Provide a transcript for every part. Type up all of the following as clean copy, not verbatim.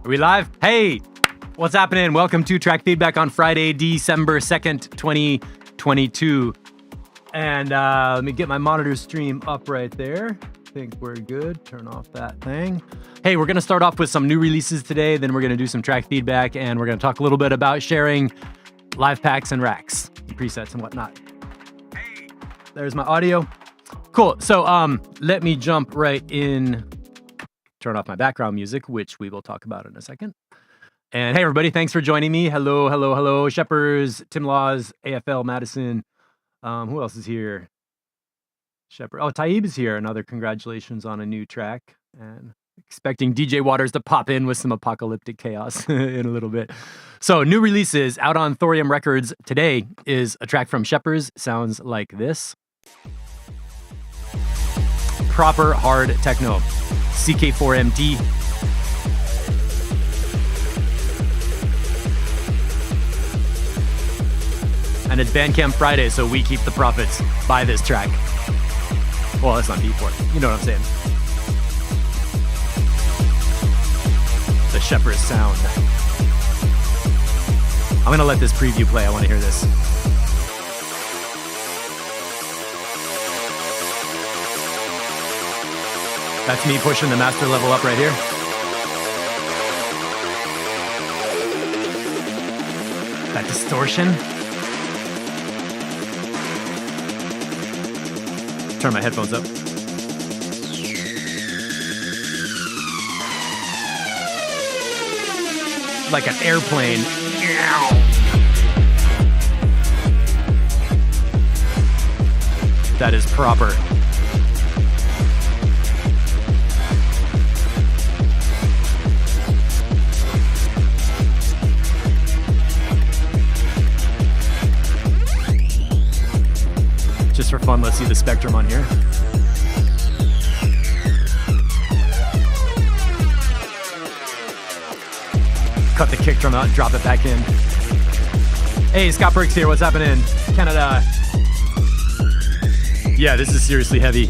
Are we live? Hey, what's happening? Welcome to Track Feedback on Friday, December 2nd, 2022. And let me get my monitor stream up right there. I think we're good. Turn off that thing. Hey, we're going to start off with some new releases today. Then we're going to do some track feedback, and we're going to talk a little bit about sharing live packs and racks, presets and whatnot. Hey, there's my audio. Cool. So let me jump right in. Turn off my background music, which we will talk about in a second. And hey, everybody, thanks for joining me. Hello. Shepherd's, Tim Laws, AFL, Madison. Who else is here? Shepherd. Oh, Taib is here. Another congratulations on a new track. And expecting DJ Waters to pop in with some apocalyptic chaos in a little bit. So new releases out on Thorium Records today is a track from Shepherd's. Sounds like this. Proper hard techno. CK4MT. And it's Bandcamp Friday, so we keep the profits. Buy this track. Well, that's not Beatport. You know what I'm saying. The Shepherd's sound. I'm going to let this preview play. I want to hear this. That's me pushing the master level up right here. That distortion. Turn my headphones up. Like an airplane. That is proper. Just for fun, let's see the spectrum on here. Cut the kick drum out and drop it back in. Hey, Scott Burks here. What's happening? Canada. Yeah, this is seriously heavy.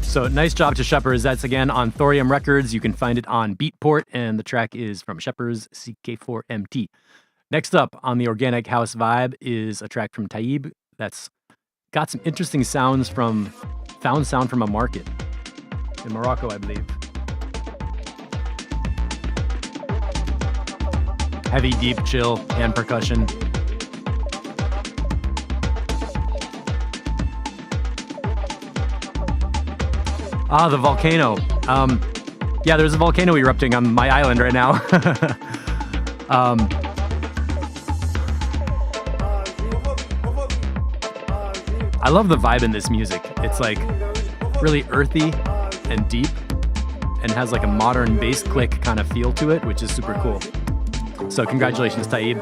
So nice job to Shepherd's. That's again on Thorium Records. You can find it on Beatport, and the track is from Shepherd's CK4MT. Next up on the Organic House vibe is a track from Taib that's got some interesting sounds from found sound from a market in Morocco, I believe. Heavy, deep, chill, hand percussion. Ah, the volcano. Yeah, there's a volcano erupting on my island right now. I love the vibe in this music. It's like really earthy and deep and has like a modern bass click kind of feel to it, which is super cool. So congratulations, Taib.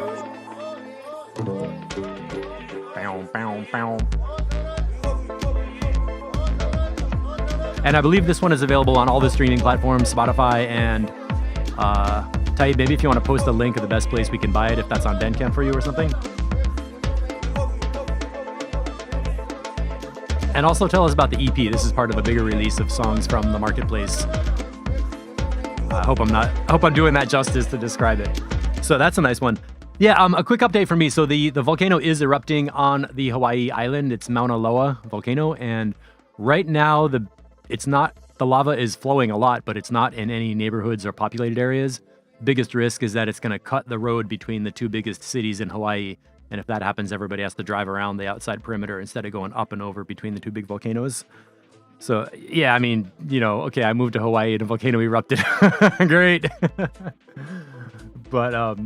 And I believe this one is available on all the streaming platforms, Spotify and Taib, maybe if you want to post a link of the best place we can buy it, if that's on Bandcamp for you or something. And also tell us about the EP. This is part of a bigger release of songs from the marketplace. I hope I'm doing that justice to describe it. So that's a nice one. Yeah, a quick update for me. So the volcano is erupting on the Hawaii island. It's Mauna Loa volcano, and right now the lava is flowing a lot, but it's not in any neighborhoods or populated areas. Biggest risk is that it's going to cut the road between the two biggest cities in Hawaii. And if that happens, everybody has to drive around the outside perimeter instead of going up and over between the two big volcanoes. So, yeah, I mean, okay, I moved to Hawaii and a volcano erupted. Great. But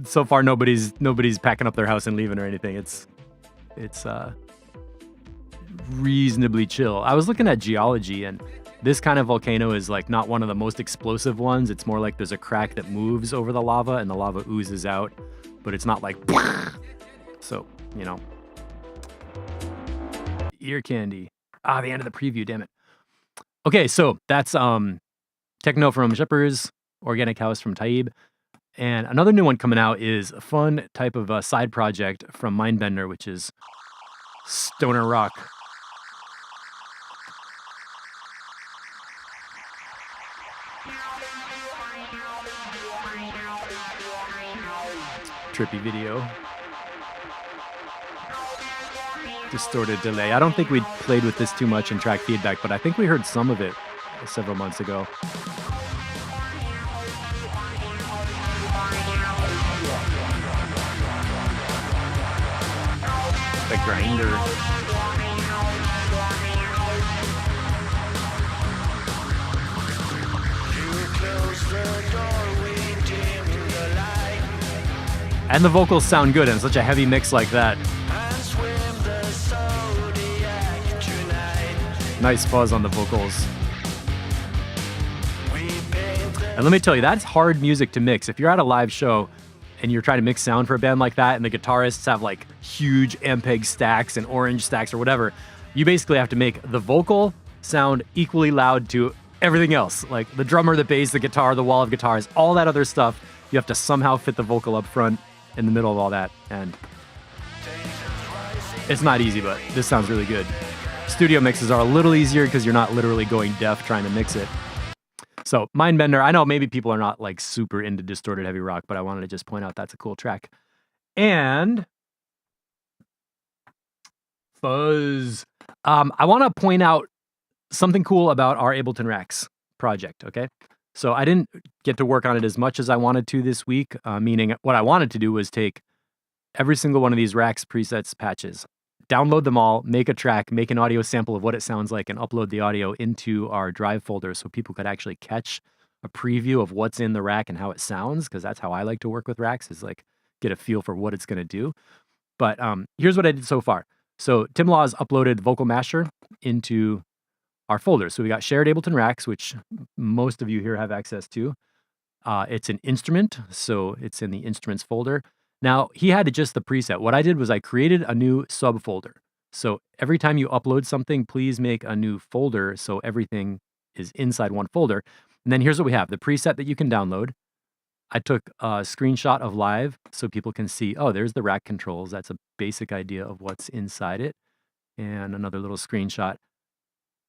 so far, nobody's packing up their house and leaving or anything. It's reasonably chill. I was looking at geology, and this kind of volcano is like not one of the most explosive ones. It's more like there's a crack that moves over the lava and the lava oozes out, but it's not like... So, ear candy. The end of the preview, damn it. Okay, so that's techno from Shepherd's, Organic House from Taib. And another new one coming out is a fun type of side project from Mindbender, which is Stoner Rock. Trippy video. Distorted delay. I don't think we played with this too much in track feedback, but I think we heard some of it several months ago. The grinder. And the vocals sound good in such a heavy mix like that. Nice fuzz on the vocals. And let me tell you, that's hard music to mix. If you're at a live show and you're trying to mix sound for a band like that, and the guitarists have like huge Ampeg stacks and orange stacks or whatever, you basically have to make the vocal sound equally loud to everything else. Like the drummer, the bass, the guitar, the wall of guitars, all that other stuff. You have to somehow fit the vocal up front in the middle of all that. And it's not easy, but this sounds really good. Studio mixes are a little easier because you're not literally going deaf trying to mix it. So Mindbender, I know maybe people are not like super into distorted heavy rock, but I wanted to just point out that's a cool track. And fuzz. I want to point out something cool about our Ableton Racks project, okay? So I didn't get to work on it as much as I wanted to this week, meaning what I wanted to do was take every single one of these Racks presets patches, download them all, make a track, make an audio sample of what it sounds like, and upload the audio into our drive folder so people could actually catch a preview of what's in the rack and how it sounds, because that's how I like to work with racks, is like get a feel for what it's going to do. But here's what I did so far. So Tim Laws uploaded Vocal Masher into our folder. So we got shared Ableton Racks, which most of you here have access to. It's an instrument, so it's in the instruments folder. Now, he had just the preset. What I did was I created a new subfolder. So every time you upload something, please make a new folder so everything is inside one folder. And then here's what we have. The preset that you can download. I took a screenshot of live so people can see, oh, there's the rack controls. That's a basic idea of what's inside it. And another little screenshot.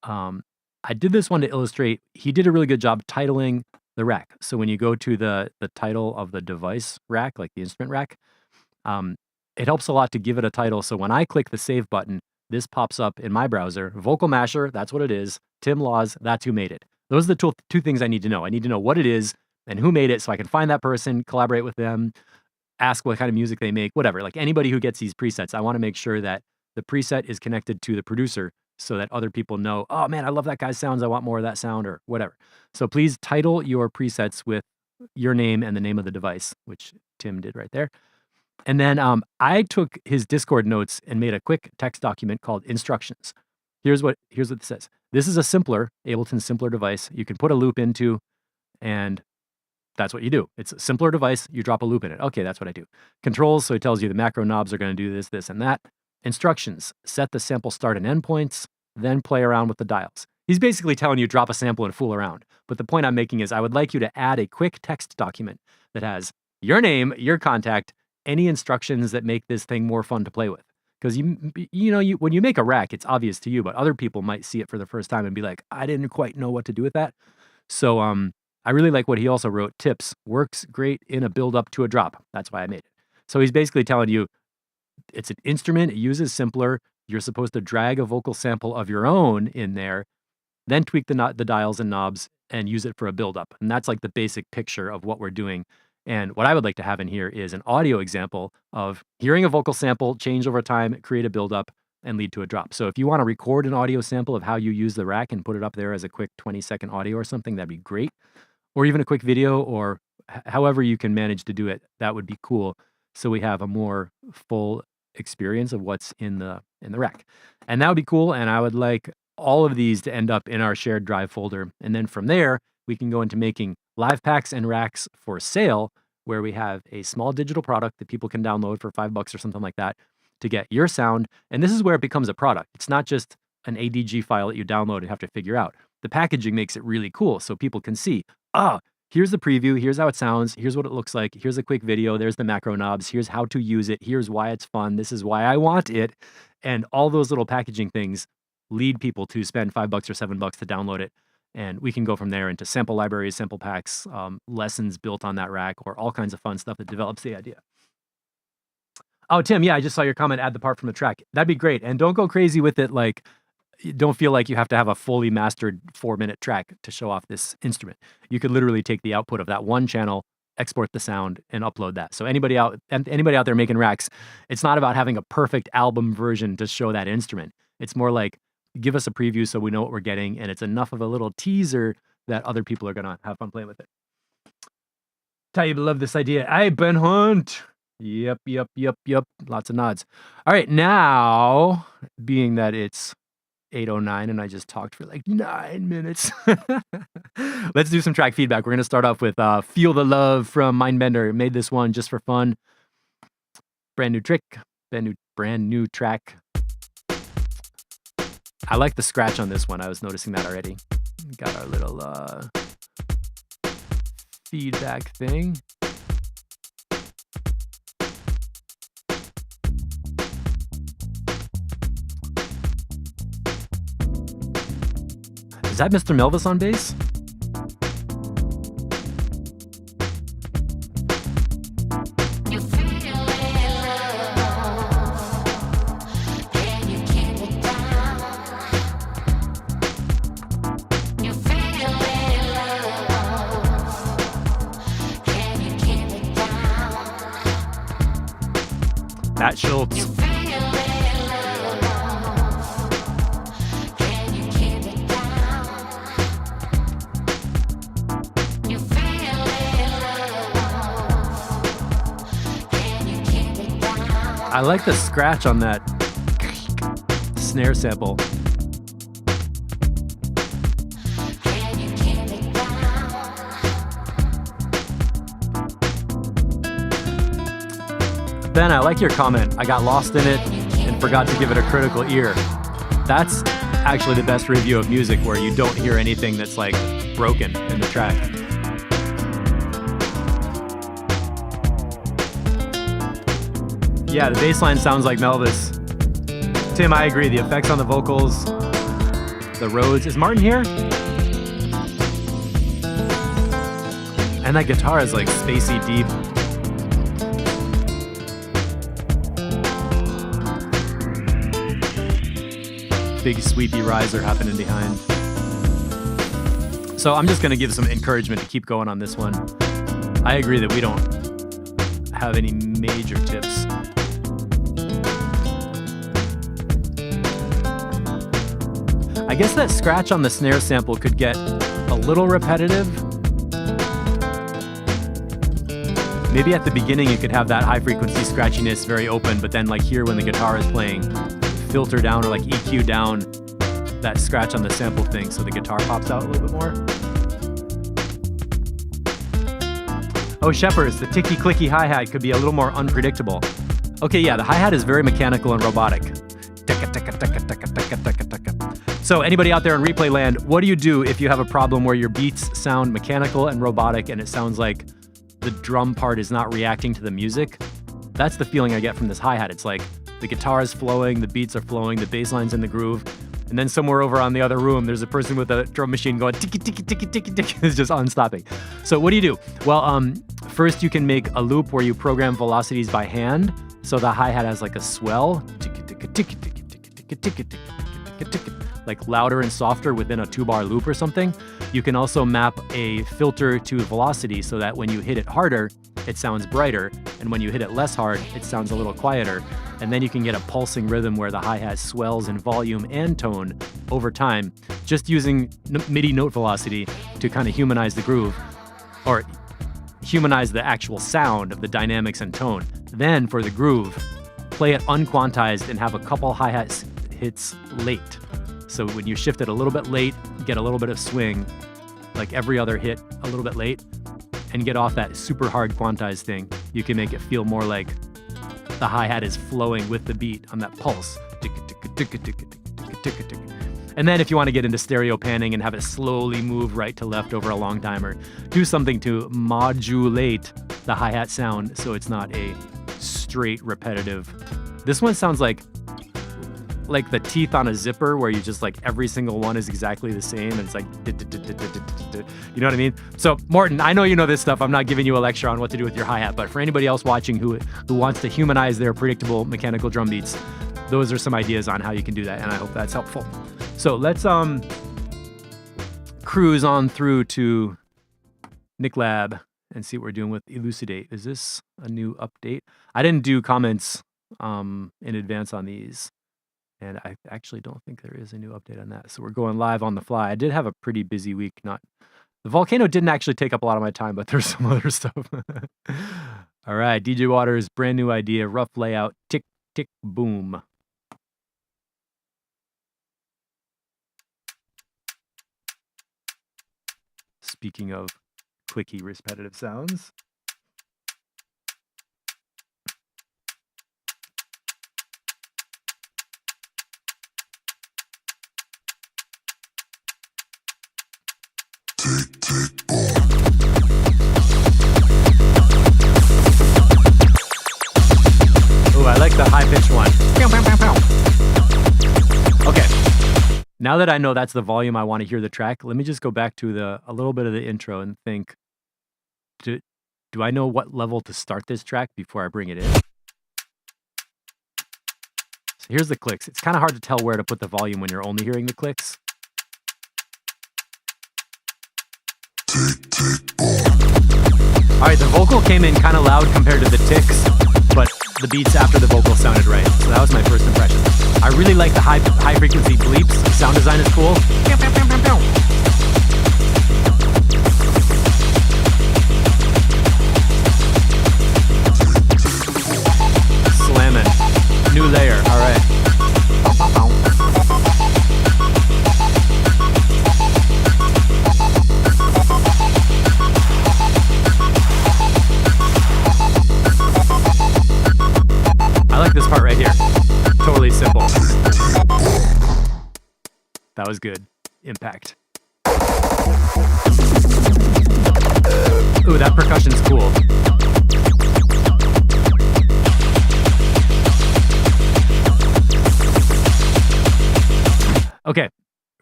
I did this one to illustrate, he did a really good job titling the rack. So when you go to the title of the device rack, like the instrument rack, it helps a lot to give it a title. So when I click the save button, this pops up in my browser. Vocal Masher, that's what it is. Tim Laws, that's who made it. Those are the two things I need to know. I need to know what it is and who made it so I can find that person, collaborate with them, ask what kind of music they make, whatever. Like anybody who gets these presets, I want to make sure that the preset is connected to the producer so that other people know, oh man, I love that guy's sounds. I want more of that sound or whatever. So please title your presets with your name and the name of the device, which Tim did right there. And then I took his Discord notes and made a quick text document called instructions. Here's what it says. This is a Ableton simpler device you can put a loop into, and that's what you do. It's a simpler device. You drop a loop in it. Okay, that's what I do. Controls, so it tells you the macro knobs are going to do this, this, and that. Instructions, set the sample start and end points, then play around with the dials. He's basically telling you drop a sample and fool around. But the point I'm making is I would like you to add a quick text document that has your name, your contact, any instructions that make this thing more fun to play with. Because when you make a rack, it's obvious to you, but other people might see it for the first time and be like, I didn't quite know what to do with that. So I really like what he also wrote. Tips, works great in a build up to a drop. That's why I made it. So he's basically telling you, it's an instrument, it uses simpler. You're supposed to drag a vocal sample of your own in there, then tweak the dials and knobs and use it for a build-up. And that's like the basic picture of what we're doing. And what I would like to have in here is an audio example of hearing a vocal sample, change over time, create a build-up, and lead to a drop. So if you want to record an audio sample of how you use the rack and put it up there as a quick 20-second audio or something, that'd be great. Or even a quick video, or however you can manage to do it, that would be cool. So we have a more full experience of what's in the rack. And that would be cool. And I would like all of these to end up in our shared drive folder. And then from there, we can go into making live packs and racks for sale, where we have a small digital product that people can download for $5 or something like that to get your sound. And this is where it becomes a product. It's not just an ADG file that you download and have to figure out. The packaging makes it really cool so people can see, here's the preview, here's how it sounds, here's what it looks like, here's a quick video, there's the macro knobs, here's how to use it, here's why it's fun, this is why I want it. And all those little packaging things lead people to spend $5 or $7 to download it. And we can go from there into sample libraries, sample packs, lessons built on that rack, or all kinds of fun stuff that develops the idea. Oh, Tim, yeah, I just saw your comment, add the part from the track. That'd be great. And don't go crazy with it. Like, don't feel like you have to have a fully mastered 4-minute track to show off this instrument. You could literally take the output of that one channel, export the sound, and upload that. So anybody out there making racks, it's not about having a perfect album version to show that instrument. It's more like, give us a preview so we know what we're getting, and it's enough of a little teaser that other people are gonna have fun playing with it. Taib, love this idea. Hey, Ben Hunt. Yep. Lots of nods. All right, now, being that it's 8:09 and I just talked for like 9 minutes, let's do some track feedback. We're gonna start off with Feel the Love from Mindbender. Made this one just for fun. Brand new trick, brand new track. I like the scratch on this one. I was noticing that already. Got our little feedback thing. Is that Mr. Melvis on bass? Matt Schultz. I like the scratch on that snare sample. Ben, I like your comment. I got lost in it and forgot to give it a critical ear. That's actually the best review of music, where you don't hear anything that's like broken in the track. Yeah, the bass line sounds like Melvis. Tim, I agree. The effects on the vocals, the Rhodes. Is Martin here? And that guitar is like spacey deep. Big sweepy riser happening behind. So I'm just going to give some encouragement to keep going on this one. I agree that we don't have any major tips. I guess that scratch on the snare sample could get a little repetitive. Maybe at the beginning you could have that high frequency scratchiness very open, but then like here when the guitar is playing, filter down or like EQ down that scratch on the sample thing so the guitar pops out a little bit more. Oh, Shepherds, the ticky clicky hi-hat could be a little more unpredictable. Okay, yeah, the hi-hat is very mechanical and robotic. So anybody out there in replay land, what do you do if you have a problem where your beats sound mechanical and robotic and it sounds like the drum part is not reacting to the music? That's the feeling I get from this hi-hat. It's like the guitar is flowing, the beats are flowing, the bass line's in the groove, and then somewhere over on the other room, there's a person with a drum machine going ticky, ticky, ticky, ticky, ticky. It's just unstopping. So what do you do? Well, first you can make a loop where you program velocities by hand. So the hi-hat has like a swell, ticky, ticky, ticky, ticky, ticky, ticky, ticky, ticky, ticky, like louder and softer within a 2-bar loop or something. You can also map a filter to velocity so that when you hit it harder, it sounds brighter, and when you hit it less hard, it sounds a little quieter. And then you can get a pulsing rhythm where the hi-hat swells in volume and tone over time, just using MIDI note velocity to kind of humanize the groove, or humanize the actual sound of the dynamics and tone. Then for the groove, play it unquantized and have a couple hi-hat hits late. So when you shift it a little bit late, get a little bit of swing, like every other hit a little bit late, and get off that super hard quantized thing. You can make it feel more like the hi-hat is flowing with the beat on that pulse. And then if you want to get into stereo panning and have it slowly move right to left over a long time, or do something to modulate the hi-hat sound so it's not a straight repetitive. This one sounds like like the teeth on a zipper where you just like every single one is exactly the same and it's like, you know what I mean? So Morton, I know you know this stuff. I'm not giving you a lecture on what to do with your hi-hat, but for anybody else watching who wants to humanize their predictable mechanical drum beats, those are some ideas on how you can do that, and I hope that's helpful. So let's cruise on through to Nick Lab and see what we're doing with Elucidate. Is this a new update? I didn't do comments in advance on these, and I actually don't think there is a new update on that. So we're going live on the fly. I did have a pretty busy week. The volcano didn't actually take up a lot of my time, but there's some other stuff. All right, DJ Waters, brand new idea, rough layout, tick, tick, boom. Speaking of clicky, repetitive sounds. Tick, tick, boom. Oh, I like the high-pitched one. Okay. Now that I know that's the volume I want to hear the track, let me just go back to a little bit of the intro and think, do I know what level to start this track before I bring it in? So here's the clicks. It's kind of hard to tell where to put the volume when you're only hearing the clicks. Tick, tick, boom. All right, the vocal came in kind of loud compared to the ticks, but the beats after the vocal sounded right. So that was my first impression. I really like the high frequency bleeps. The sound design is cool. Slamming. New layer. All right. I like this part right here. Totally simple. That was good. Impact. Ooh, that percussion's cool. Okay,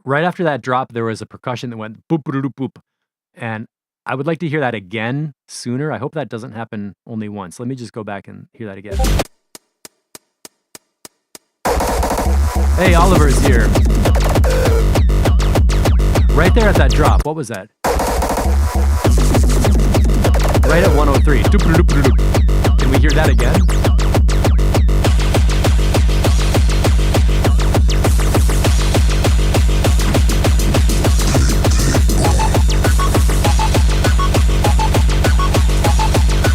right after that drop, there was a percussion that went boop, boop, boop, boop. And I would like to hear that again sooner. I hope that doesn't happen only once. Let me just go back and hear that again. Hey, Oliver's here. Right there at that drop. What was that? Right at 103. Can we hear that again?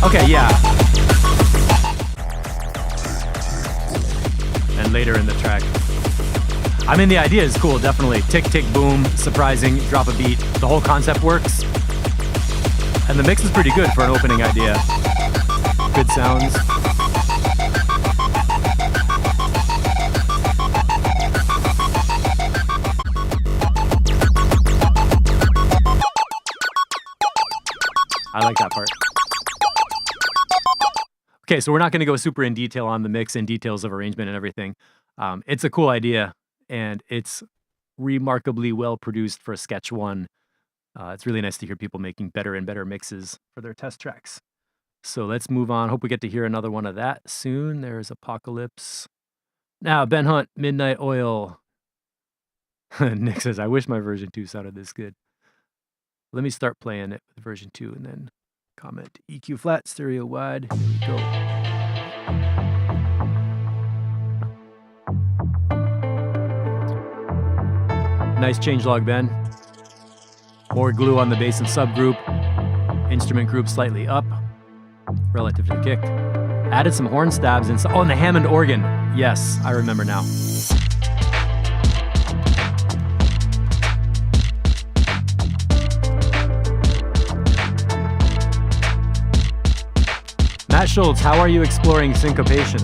Okay, yeah. And later in the track. I mean, the idea is cool, definitely. Tick, tick, boom, surprising, drop a beat. The whole concept works. And the mix is pretty good for an opening idea. Good sounds. I like that part. Okay, so we're not going to go super in detail on the mix and details of arrangement and everything. It's a cool idea, and it's remarkably well produced for a Sketch 1. It's really nice to hear people making better and better mixes for their test tracks. So let's move on. Hope we get to hear another one of that soon. There's Apocalypse. Now, Ben Hunt, Midnight Oil. Nick says, I wish my version 2 sounded this good. Let me start playing it with version 2 and then comment. EQ flat, stereo wide. Here we go. Nice changelog, Ben. More glue on the bass and subgroup. Instrument group slightly up relative to the kick. Added some horn stabs and and the Hammond organ. Yes, I remember now. Matt Schultz, how are you exploring syncopation?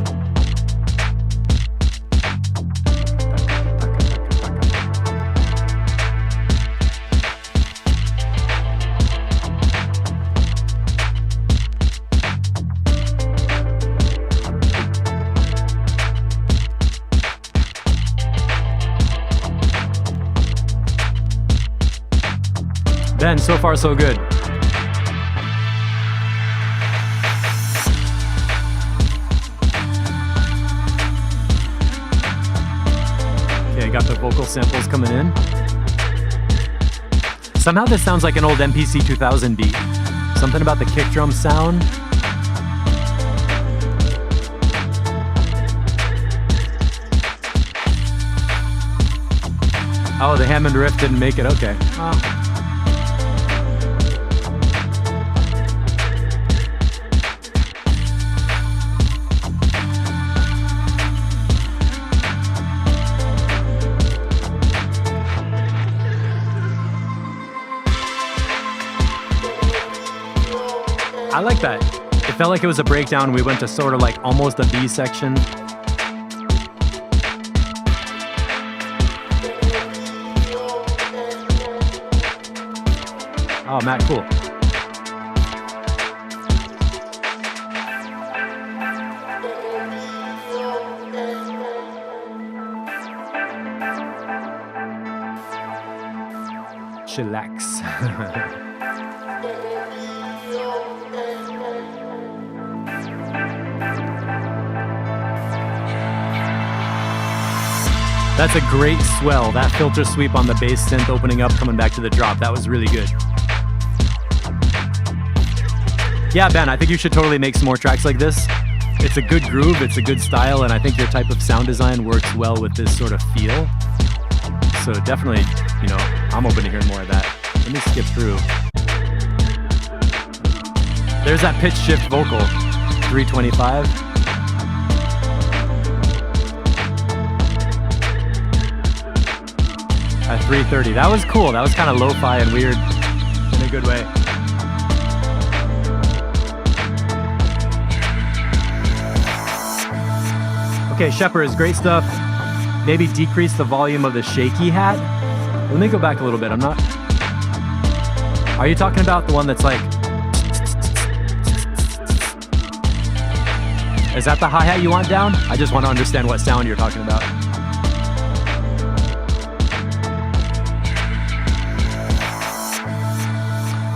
Ben, so far so good. Okay, got the vocal samples coming in. Somehow this sounds like an old MPC 2000 beat. Something about the kick drum sound. Oh, the Hammond riff didn't make it. Okay. Oh. I like that. It felt like it was a breakdown. We went to sort of like almost a B section. Oh, Matt, cool. Chillax. That's a great swell. That filter sweep on the bass synth opening up, coming back to the drop. That was really good. Yeah, Ben, I think you should totally make some more tracks like this. It's a good groove, it's a good style, and I think your type of sound design works well with this sort of feel. So definitely, you know, I'm open to hearing more of that. Let me skip through. There's that pitch shift vocal, 325. At 330. That was cool. That was kind of lo-fi and weird in a good way. Okay, Shepard is great stuff. Maybe decrease the volume of the shaky hat. Let me go back a little bit. I'm not... Are you talking about the one that's like... Is that the hi-hat you want down? I just want to understand what sound you're talking about.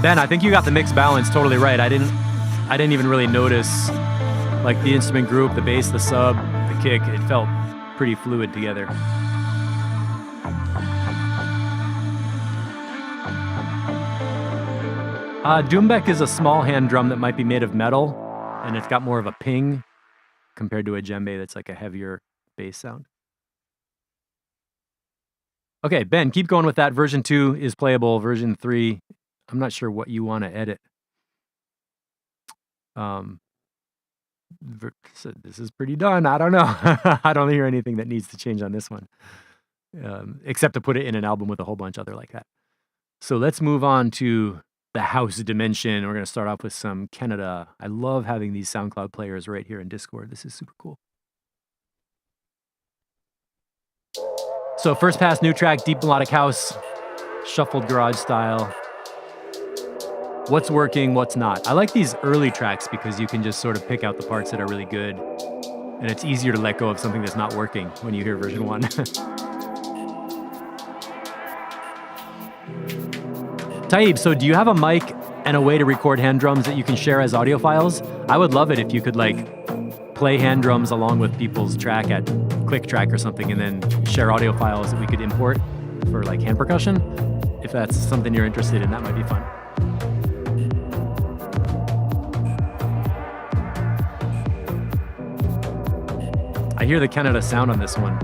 Ben, I think you got the mix balance totally right. I didn't even really notice like the instrument group, the bass, the sub, the kick. It felt pretty fluid together. Doumbek is a small hand drum that might be made of metal, and it's got more of a ping compared to a djembe that's like a heavier bass sound. Okay, Ben, keep going with that. Version 2 is playable. Version 3, I'm not sure what you want to edit. This is pretty done. I don't know. I don't hear anything that needs to change on this one, except to put it in an album with a whole bunch other like that. So let's move on to the house dimension. We're going to start off with some Canada. I love having these SoundCloud players right here in Discord. This is super cool. So first pass, new track, deep melodic house, shuffled garage style. What's working, what's not. I like these early tracks because you can just sort of pick out the parts that are really good. And it's easier to let go of something that's not working when you hear version 1. Taib, so do you have a mic and a way to record hand drums that you can share as audio files? I would love it if you could like play hand drums along with people's track at ClickTrack or something and then share audio files that we could import for like hand percussion. If that's something you're interested in, that might be fun. I hear the Canada sound on this one.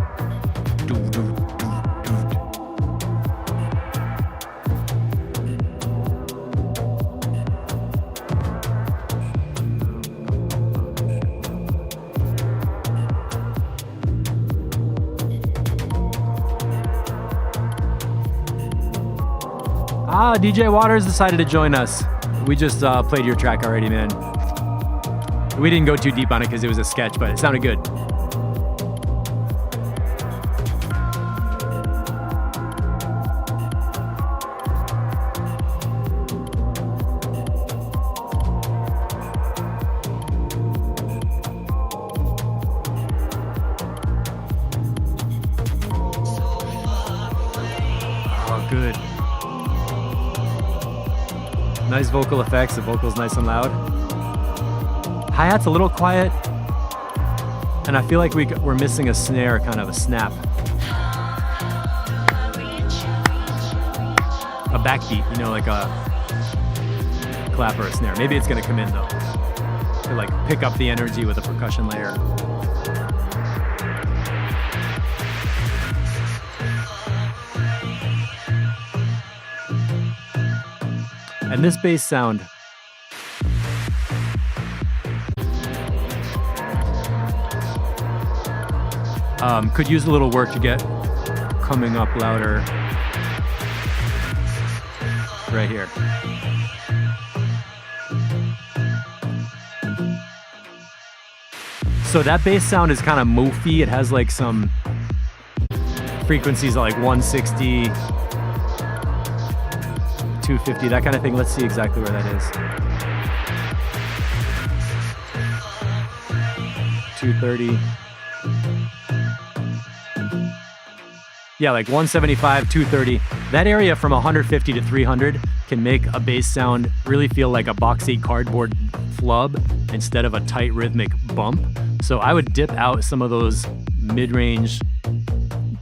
DJ Waters decided to join us. We just played your track already, man. We didn't go too deep on it because it was a sketch, but it sounded good. Nice vocal effects. The vocal's nice and loud. Hi-hat's a little quiet. And I feel like we're missing a snare, kind of a snap. A backbeat, you know, like a clap or a snare. Maybe it's gonna come in though. To like pick up the energy with a percussion layer. And this bass sound, could use a little work to get coming up louder right here. So that bass sound is kind of moofy. It has like some frequencies like 160, 250, that kind of thing. Let's see exactly where that is. 230. Yeah, like 175, 230. That area from 150 to 300 can make a bass sound really feel like a boxy cardboard flub instead of a tight rhythmic bump. So I would dip out some of those mid-range,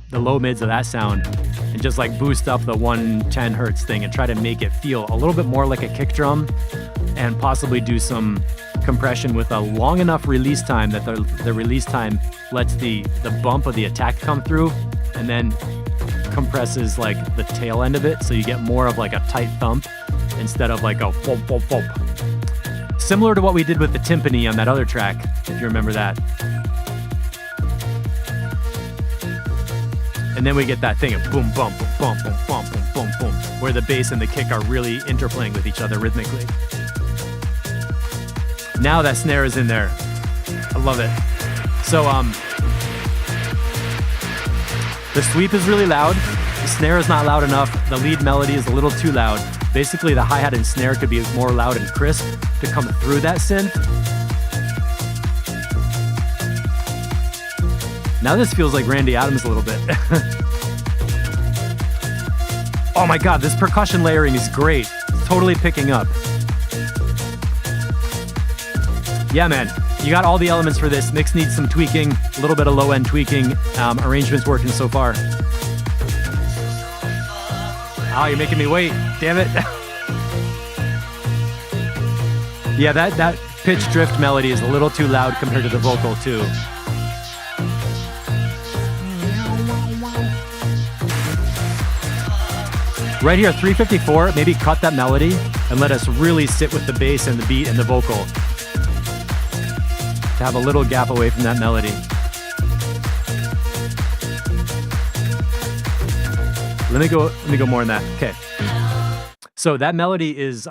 the low mids of that sound, and just like boost up the 110 hertz thing and try to make it feel a little bit more like a kick drum, and possibly do some compression with a long enough release time that the release time lets the bump of the attack come through and then compresses like the tail end of it, so you get more of like a tight thump instead of like a thump, thump, thump. Similar to what we did with the timpani on that other track, if you remember that. And then we get that thing of boom, bump, boom, bump, boom, bump, boom, boom, boom, where the bass and the kick are really interplaying with each other rhythmically. Now that snare is in there. I love it. So, the sweep is really loud. The snare is not loud enough. The lead melody is a little too loud. Basically, the hi-hat and snare could be more loud and crisp to come through that synth. Now this feels like Randy Adams a little bit. Oh my God, this percussion layering is great. It's totally picking up. Yeah, man, you got all the elements for this. Mix needs some tweaking, a little bit of low-end tweaking. Arrangement's working so far. Oh, you're making me wait. Damn it. Yeah, that pitch drift melody is a little too loud compared to the vocal, too. Right here, 354, maybe cut that melody and let us really sit with the bass and the beat and the vocal. To have a little gap away from that melody. Let me go more on that. Okay. So that melody is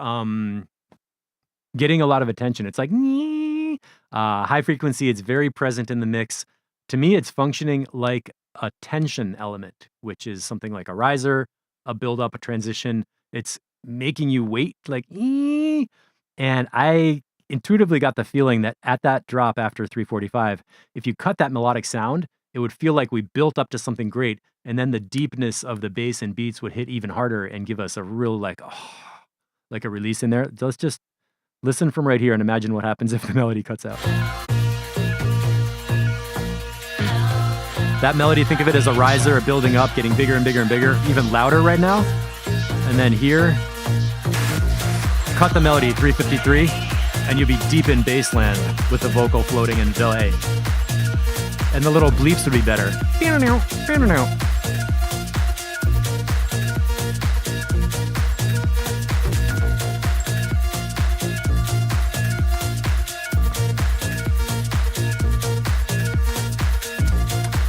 getting a lot of attention. It's like high frequency. It's very present in the mix. To me, it's functioning like a tension element, which is something like a riser, a build up, a transition. It's making you wait, like and I intuitively got the feeling that at that drop after 345, if you cut that melodic sound, it would feel like we built up to something great, and then the deepness of the bass and beats would hit even harder and give us a real like a release in there. Let's just listen from right here and imagine what happens if the melody cuts out. That melody, think of it as a riser, building up, getting bigger and bigger and bigger, even louder right now. And then here, cut the melody, 353, and you'll be deep in bassland with the vocal floating in delay. And the little bleeps would be better.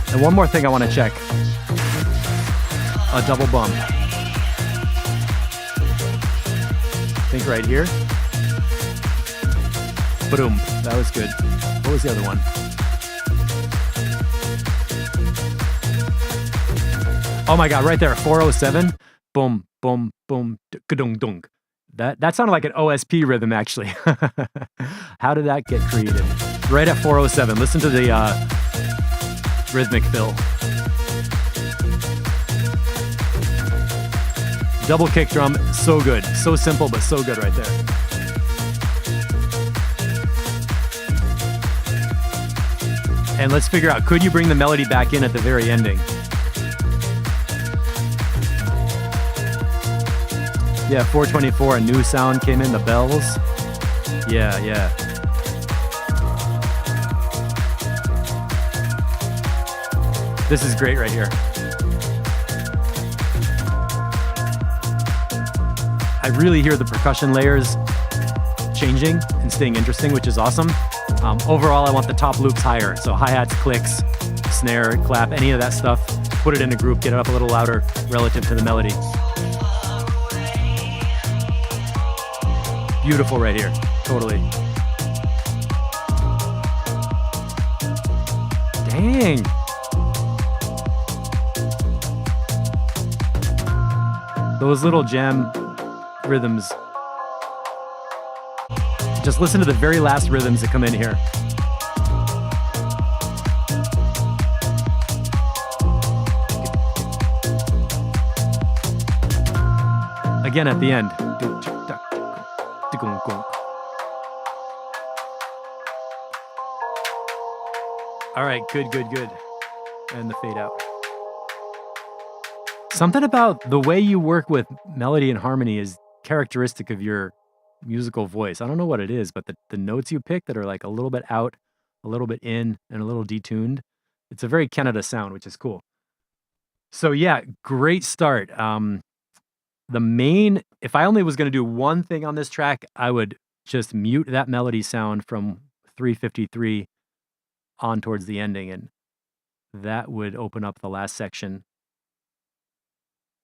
And one more thing I want to check. A double bump. Think right here. Boom. That was good. What was the other one? Oh my God, right there, 407. Boom, boom, boom, dung, dung. That sounded like an OSP rhythm, actually. How did that get created? Right at 407. Listen to the rhythmic fill. Double kick drum, so good. So simple, but so good right there. And let's figure out, could you bring the melody back in at the very ending? Yeah, 424, a new sound came in, the bells. Yeah, yeah. This is great right here. I really hear the percussion layers changing and staying interesting, which is awesome. Overall, I want the top loops higher. So hi-hats, clicks, snare, clap, any of that stuff. Put it in a group, get it up a little louder relative to the melody. Beautiful right here, totally. Dang. Those little jam rhythms. Just listen to the very last rhythms that come in here. Again at the end. All right, good, good, good. And the fade out. Something about the way you work with melody and harmony is characteristic of your musical voice. I don't know what it is, but the notes you pick that are like a little bit out, a little bit in, and a little detuned, it's a very Canada sound, which is cool. So yeah, great start. The main, if I only was going to do one thing on this track, I would just mute that melody sound from 353 on towards the ending, and that would open up the last section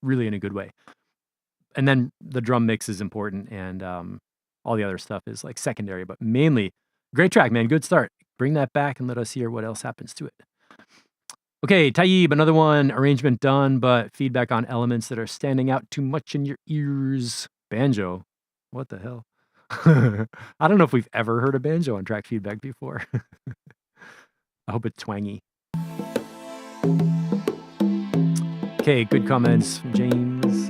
really in a good way. And then the drum mix is important, and all the other stuff is like secondary, but mainly great track, man. Good start. Bring that back and let us hear what else happens to it. Okay, Tayyib, another one, arrangement done, but feedback on elements that are standing out too much in your ears. Banjo. What the hell? I don't know if we've ever heard a banjo on track feedback before. I hope it's twangy. Okay, good comments from James.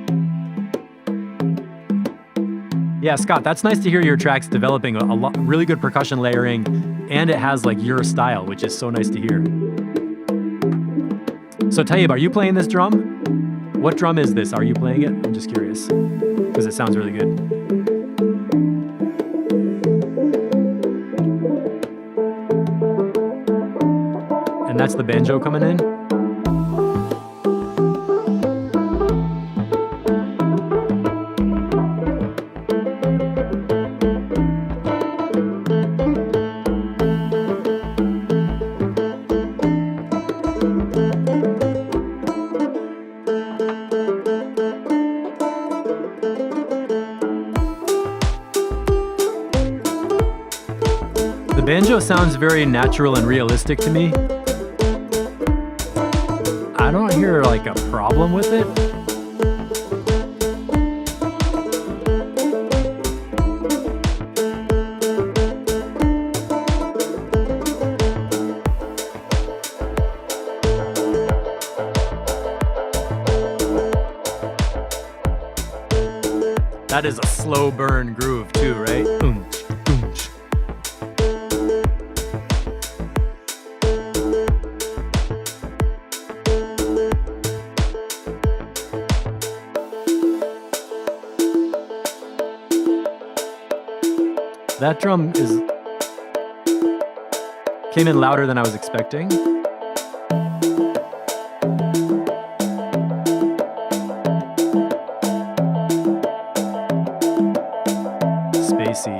Yeah, Scott, that's nice to hear your tracks developing a lot, really good percussion layering, and it has like your style, which is so nice to hear. So Tayyib, are you playing this drum? What drum is this? Are you playing it? I'm just curious, because it sounds really good. And that's the banjo coming in? The banjo sounds very natural and realistic to me. I don't hear like a problem with it. That is a slow burn groove too, right? That drum came in louder than I was expecting. Spacey.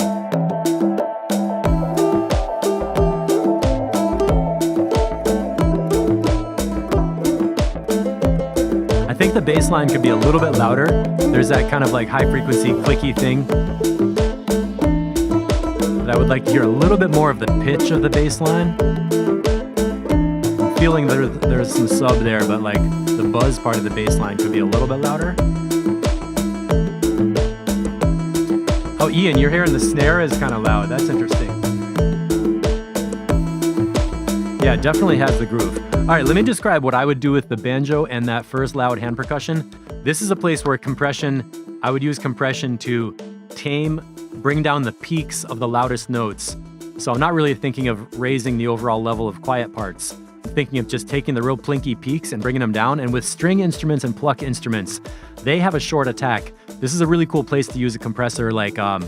I think the bass line could be a little bit louder. There's that kind of like high frequency clicky thing. I would like to hear a little bit more of the pitch of the bass line. I'm feeling there's some sub there, but like the buzz part of the bass line could be a little bit louder. Oh, Ian, you're hearing the snare is kind of loud. That's interesting. Yeah, it definitely has the groove. All right, let me describe what I would do with the banjo and that first loud hand percussion. This is a place where I would use compression to bring down the peaks of the loudest notes. So I'm not really thinking of raising the overall level of quiet parts. I'm thinking of just taking the real plinky peaks and bringing them down. And with string instruments and pluck instruments, they have a short attack. This is a really cool place to use a compressor like a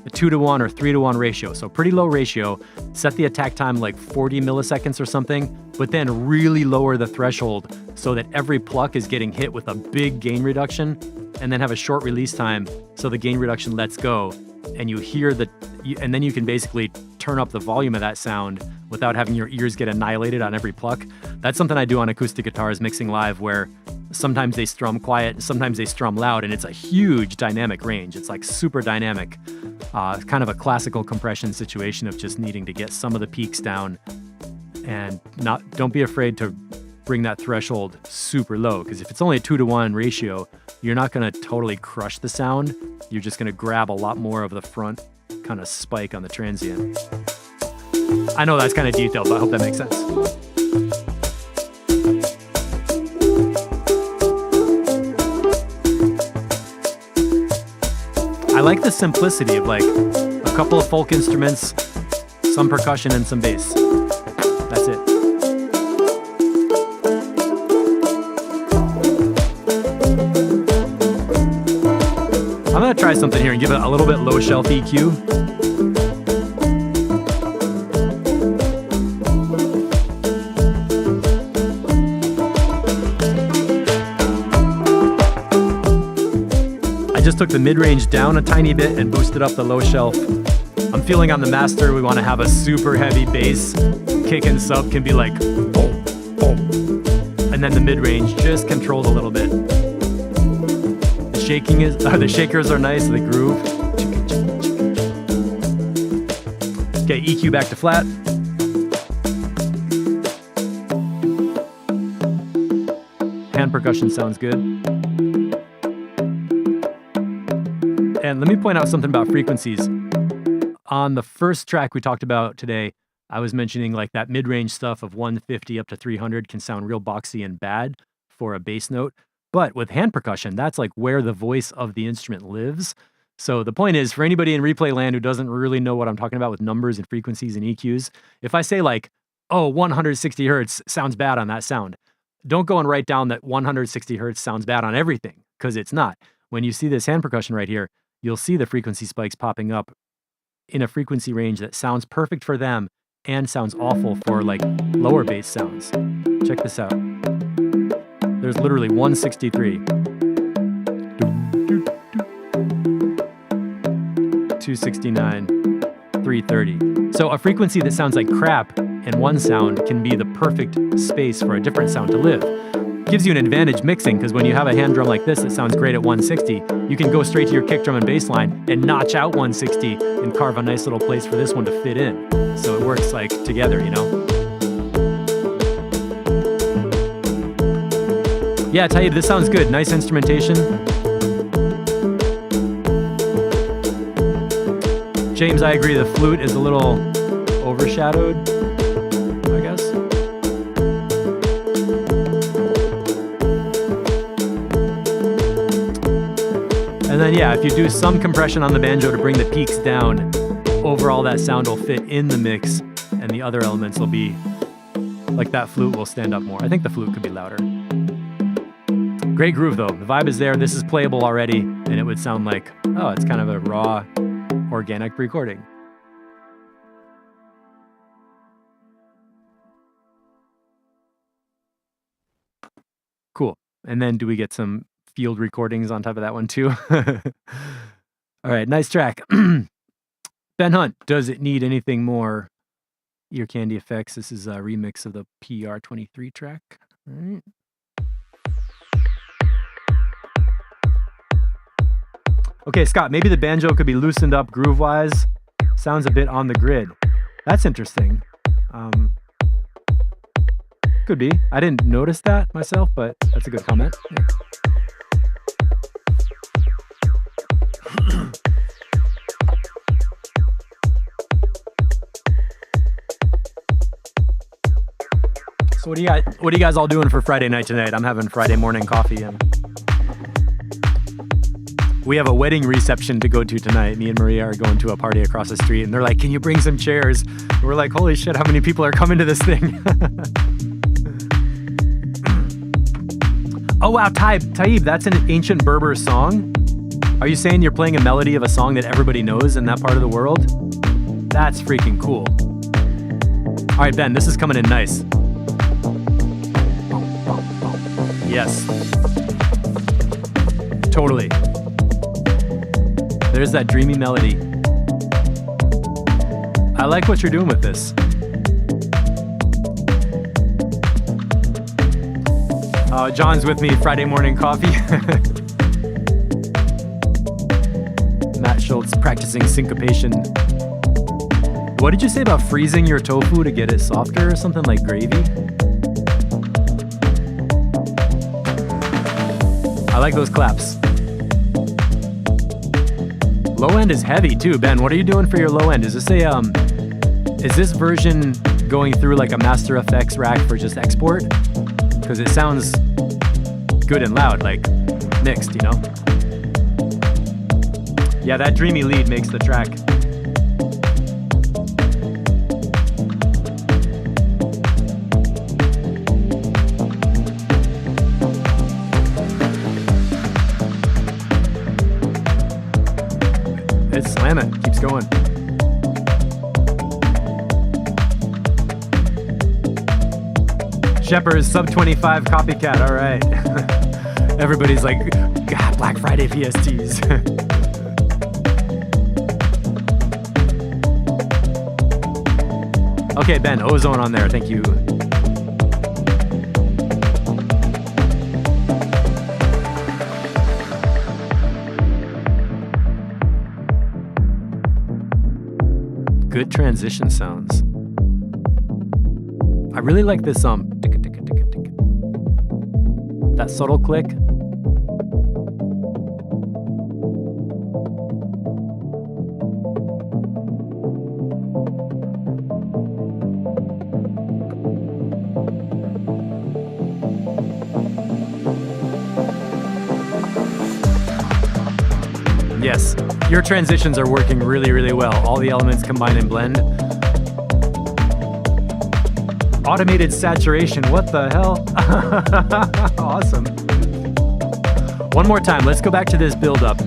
2-to-1 or 3-to-1 ratio. So pretty low ratio, set the attack time like 40 milliseconds or something, but then really lower the threshold so that every pluck is getting hit with a big gain reduction, and then have a short release time so the gain reduction lets go, and you hear and then you can basically turn up the volume of that sound without having your ears get annihilated on every pluck. That's something I do on acoustic guitars mixing live, where sometimes they strum quiet and sometimes they strum loud, and it's a huge dynamic range. It's like super dynamic. Kind of a classical compression situation of just needing to get some of the peaks down, and don't be afraid to bring that threshold super low, because if it's only a 2-to-1 ratio, you're not going to totally crush the sound. You're just going to grab a lot more of the front kind of spike on the transient. I know that's kind of detailed, but I hope that makes sense. I like the simplicity of like a couple of folk instruments, some percussion, and some bass. That's it. I'm gonna try something here and give it a little bit low shelf EQ. I just took the mid-range down a tiny bit and boosted up the low shelf. I'm feeling on the master, we want to have a super heavy bass. Kick and sub can be like boom, boom. And then the mid-range just controlled a little bit. The shakers are nice, the groove. Okay, EQ back to flat. Hand percussion sounds good. And let me point out something about frequencies. On the first track we talked about today, I was mentioning like that mid-range stuff of 150 up to 300 can sound real boxy and bad for a bass note. But with hand percussion, that's like where the voice of the instrument lives. So the point is, for anybody in replay land who doesn't really know what I'm talking about with numbers and frequencies and EQs, if I say like, oh, 160 hertz sounds bad on that sound, don't go and write down that 160 hertz sounds bad on everything, because it's not. When you see this hand percussion right here, you'll see the frequency spikes popping up in a frequency range that sounds perfect for them and sounds awful for like lower bass sounds. Check this out. There's literally 163, 269, 330. So a frequency that sounds like crap in one sound can be the perfect space for a different sound to live. Gives you an advantage mixing, because when you have a hand drum like this that sounds great at 160, you can go straight to your kick drum and bass line and notch out 160 and carve a nice little place for this one to fit in. So it works like together, you know? Yeah, I tell you, this sounds good. Nice instrumentation. James, I agree. The flute is a little overshadowed, I guess. And then, yeah, if you do some compression on the banjo to bring the peaks down, overall that sound will fit in the mix, and the other elements will be, like that flute will stand up more. I think the flute could be louder. Great groove though. The vibe is there. This is playable already, and it would sound like, oh, it's kind of a raw, organic recording. Cool. And then do we get some field recordings on top of that one too? All right, nice track. Ben Hunt, does it need anything more? Ear Candy Effects. This is a remix of the PR23 track. All right. Okay, Scott, maybe the banjo could be loosened up groove-wise. Sounds a bit on the grid. That's interesting. Could be. I didn't notice that myself, but that's a good comment. Yeah. So what do you guys all doing for Friday night tonight? I'm having Friday morning coffee and We have a wedding reception to go to tonight. Me and Maria are going to a party across the street, and they're like, "Can you bring some chairs?" And we're like, "Holy shit, how many people are coming to this thing?" Oh wow, Taib, that's an ancient Berber song. Are you saying you're playing a melody of a song that everybody knows in that part of the world? That's freaking cool. All right, Ben, this is coming in nice. Yes. Totally. There's that dreamy melody. I like what you're doing with this. John's with me, Friday morning coffee. Matt Schultz practicing syncopation. What did you say about freezing your tofu to get it softer or something like gravy? I like those claps. Low end is heavy too. Ben, what are you doing for your low end? Is this version going through like a Master Effects rack for just export? Because it sounds good and loud, like mixed, you know? Yeah, that dreamy lead makes the track. It's slamming, keeps going. Shepard, sub 25 copycat, all right. Everybody's like, God, Black Friday VSTs. Okay, Ben, ozone on there, thank you. Good transition sounds. I really like this that subtle click. Yes, your transitions are working really, really well. All the elements combine and blend. Automated saturation, what the hell? Awesome. One more time, let's go back to this build up.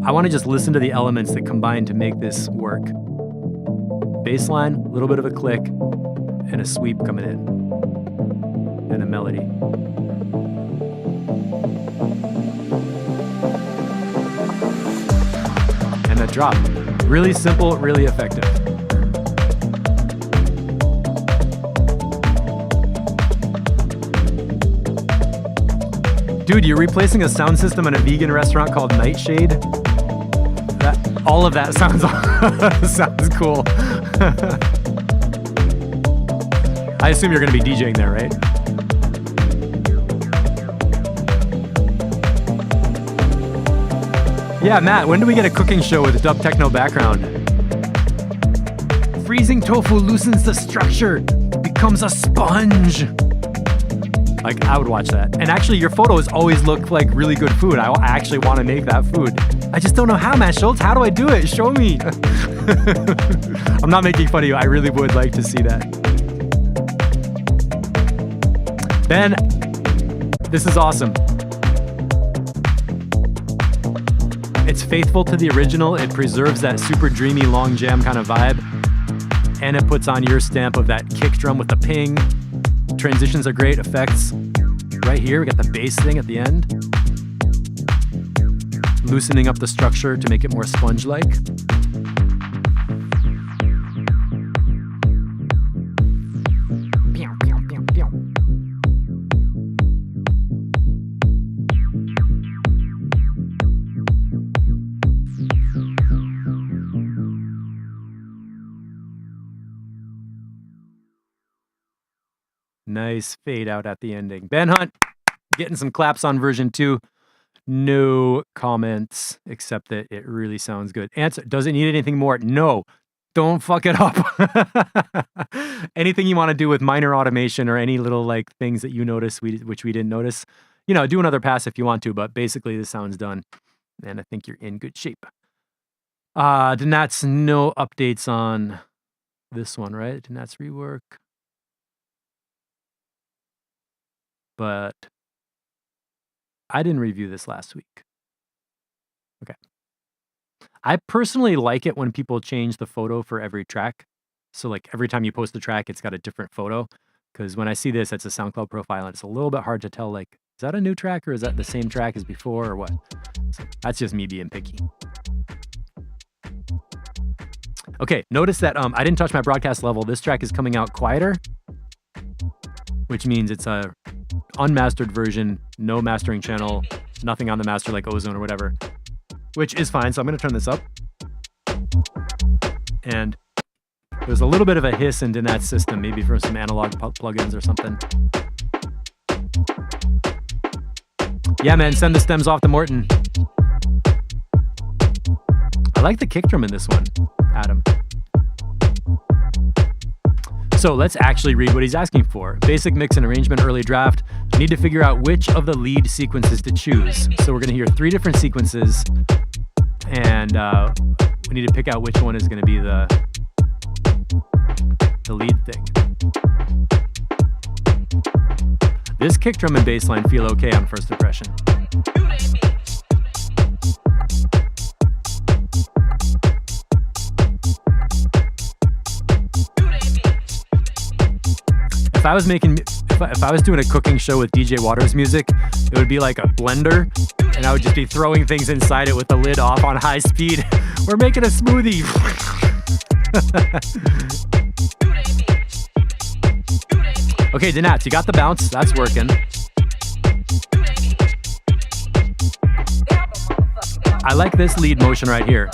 I want to just listen to the elements that combine to make this work. Bass line, a little bit of a click, and a sweep coming in. And a melody. And a drop. Really simple, really effective. Dude, you're replacing a sound system in a vegan restaurant called Nightshade? All of that sounds sounds cool. I assume you're going to be DJing there, right? Yeah, Matt, when do we get a cooking show with a dub techno background? Freezing tofu loosens the structure, becomes a sponge. Like, I would watch that. And actually, your photos always look like really good food. I actually want to make that food. I just don't know how, Matt Schultz. How do I do it? Show me. I'm not making fun of you. I really would like to see that. Ben, this is awesome. It's faithful to the original. It preserves that super dreamy long jam kind of vibe. And it puts on your stamp of that kick drum with the ping. Transitions are great, effects. Right here, we got the bass thing at the end. Loosening up the structure to make it more sponge-like. Nice fade out at the ending. Ben Hunt, getting some claps on version 2. No comments, except that it really sounds good. Answer, does it need anything more? No. Don't fuck it up. Anything you want to do with minor automation or any little like things that you notice which we didn't notice, do another pass if you want to, but basically the sound's done, and I think you're in good shape. Danat's no updates on this one, right? Danat's rework. But I didn't review this last week. Okay. I personally like it when people change the photo for every track. So like every time you post a track, it's got a different photo. Because when I see this, it's a SoundCloud profile, and it's a little bit hard to tell, like, is that a new track or is that the same track as before or what? So that's just me being picky. Okay, notice that I didn't touch my broadcast level. This track is coming out quieter, which means it's a unmastered version, no mastering channel, nothing on the master like Ozone or whatever, which is fine. So I'm going to turn this up. And there's a little bit of a hiss in that system, maybe from some analog plugins or something. Yeah, man, send the stems off to Morton. I like the kick drum in this one, Adam. So let's actually read what he's asking for. Basic mix and arrangement, early draft. We need to figure out which of the lead sequences to choose. So we're going to hear 3 different sequences, and we need to pick out which one is going to be the lead thing. This kick drum and bass line feel okay on first impression. If I was doing a cooking show with DJ Waters music, it would be like a blender, and I would just be throwing things inside it with the lid off on high speed. We're making a smoothie. Okay, Danat, you got the bounce. That's working. I like this lead motion right here.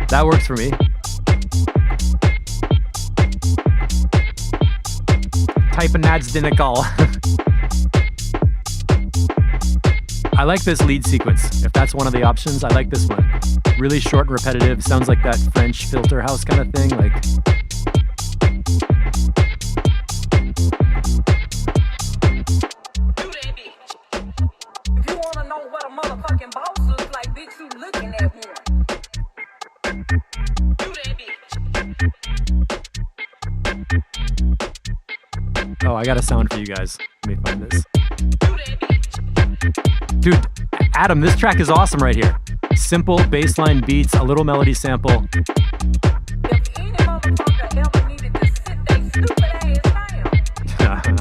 That works for me. Type of Nads didn't call. I like this lead sequence. If that's one of the options, I like this one. Really short and repetitive. Sounds like that French filter house kind of thing. Like, if you wanna know what a motherfucking boss looks like, bitch, you looking at one. oh, I got a sound for you guys. Let me find this. Dude, Adam, this track is awesome right here. Simple bassline beats, a little melody sample. If any motherfucker ever needed to sit their stupid ass down,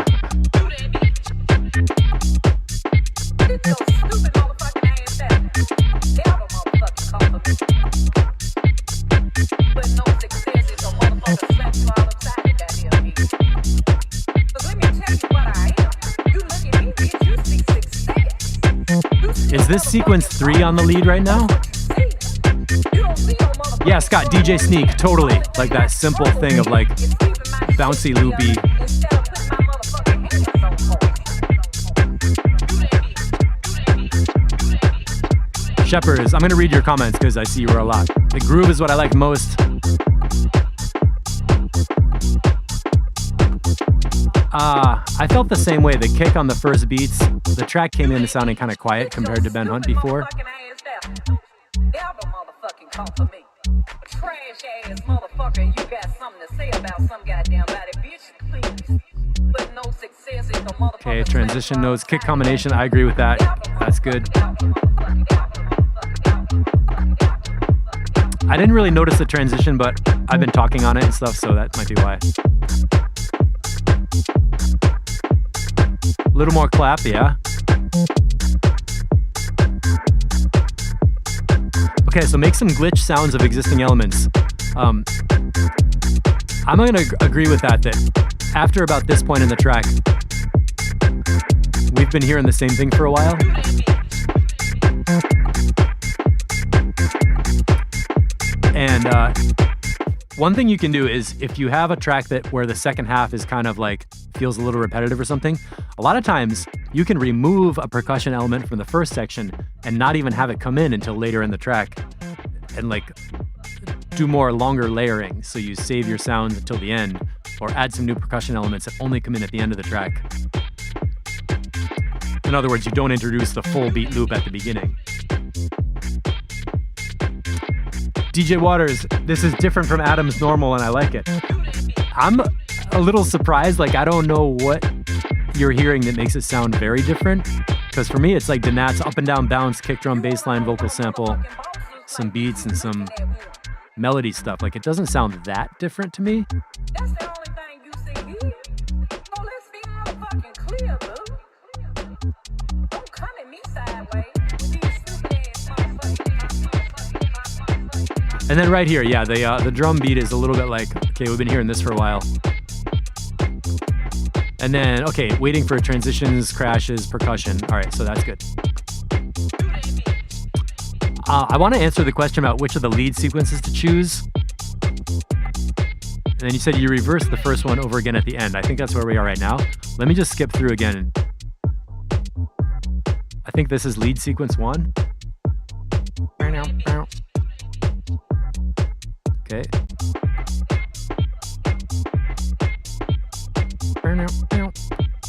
sit your stupid motherfucking ass down. Never motherfucking compliment. But no success is a motherfucker slap you all upside the goddamn head. But let me tell you what I am. You look at me, bitch, you see success. Is this sequence 3 on the lead right now? Yeah, Scott, DJ Sneak, totally. Like that simple thing of like bouncy, loopy. Shepherds, I'm going to read your comments because I see you were a lot. The groove is what I like most. I felt the same way. The kick on the first beats, the track came in sounding kind of quiet compared to Ben Hunt before. Trash ass motherfucker, you got something to say about some goddamn body, bitch, please. But no success is the motherfucker. Okay, transition notes, kick combination, I agree with that. That's good. I didn't really notice the transition, but I've been talking on it and stuff, so that might be why. A little more clap, yeah. Okay, so make some glitch sounds of existing elements. I'm going to agree with that after about this point in the track, we've been hearing the same thing for a while. And one thing you can do is if you have a track where the second half is kind of like feels a little repetitive or something, a lot of times you can remove a percussion element from the first section and not even have it come in until later in the track and like do more longer layering. So you save your sounds until the end or add some new percussion elements that only come in at the end of the track. In other words, you don't introduce the full beat loop at the beginning. DJ Waters, this is different from Adam's normal and I like it. I'm a little surprised, like I don't know what you're hearing that makes it sound very different. Because for me, it's like Danat's up and down bounce, kick drum, bass line, vocal sample, some beats and some melody stuff. Like it doesn't sound that different to me. That's the only thing you see here. So let's be motherfucking clear, boo. Don't come at me sideways with these stupid ass motherfucking. And then right here, yeah, the drum beat is a little bit like, okay, we've been hearing this for a while. And then, okay, waiting for transitions, crashes, percussion. All right, so that's good. I want to answer the question about which of the lead sequences to choose. And then you said you reverse the first one over again at the end. I think that's where we are right now. Let me just skip through again. I think this is lead sequence 1. Okay.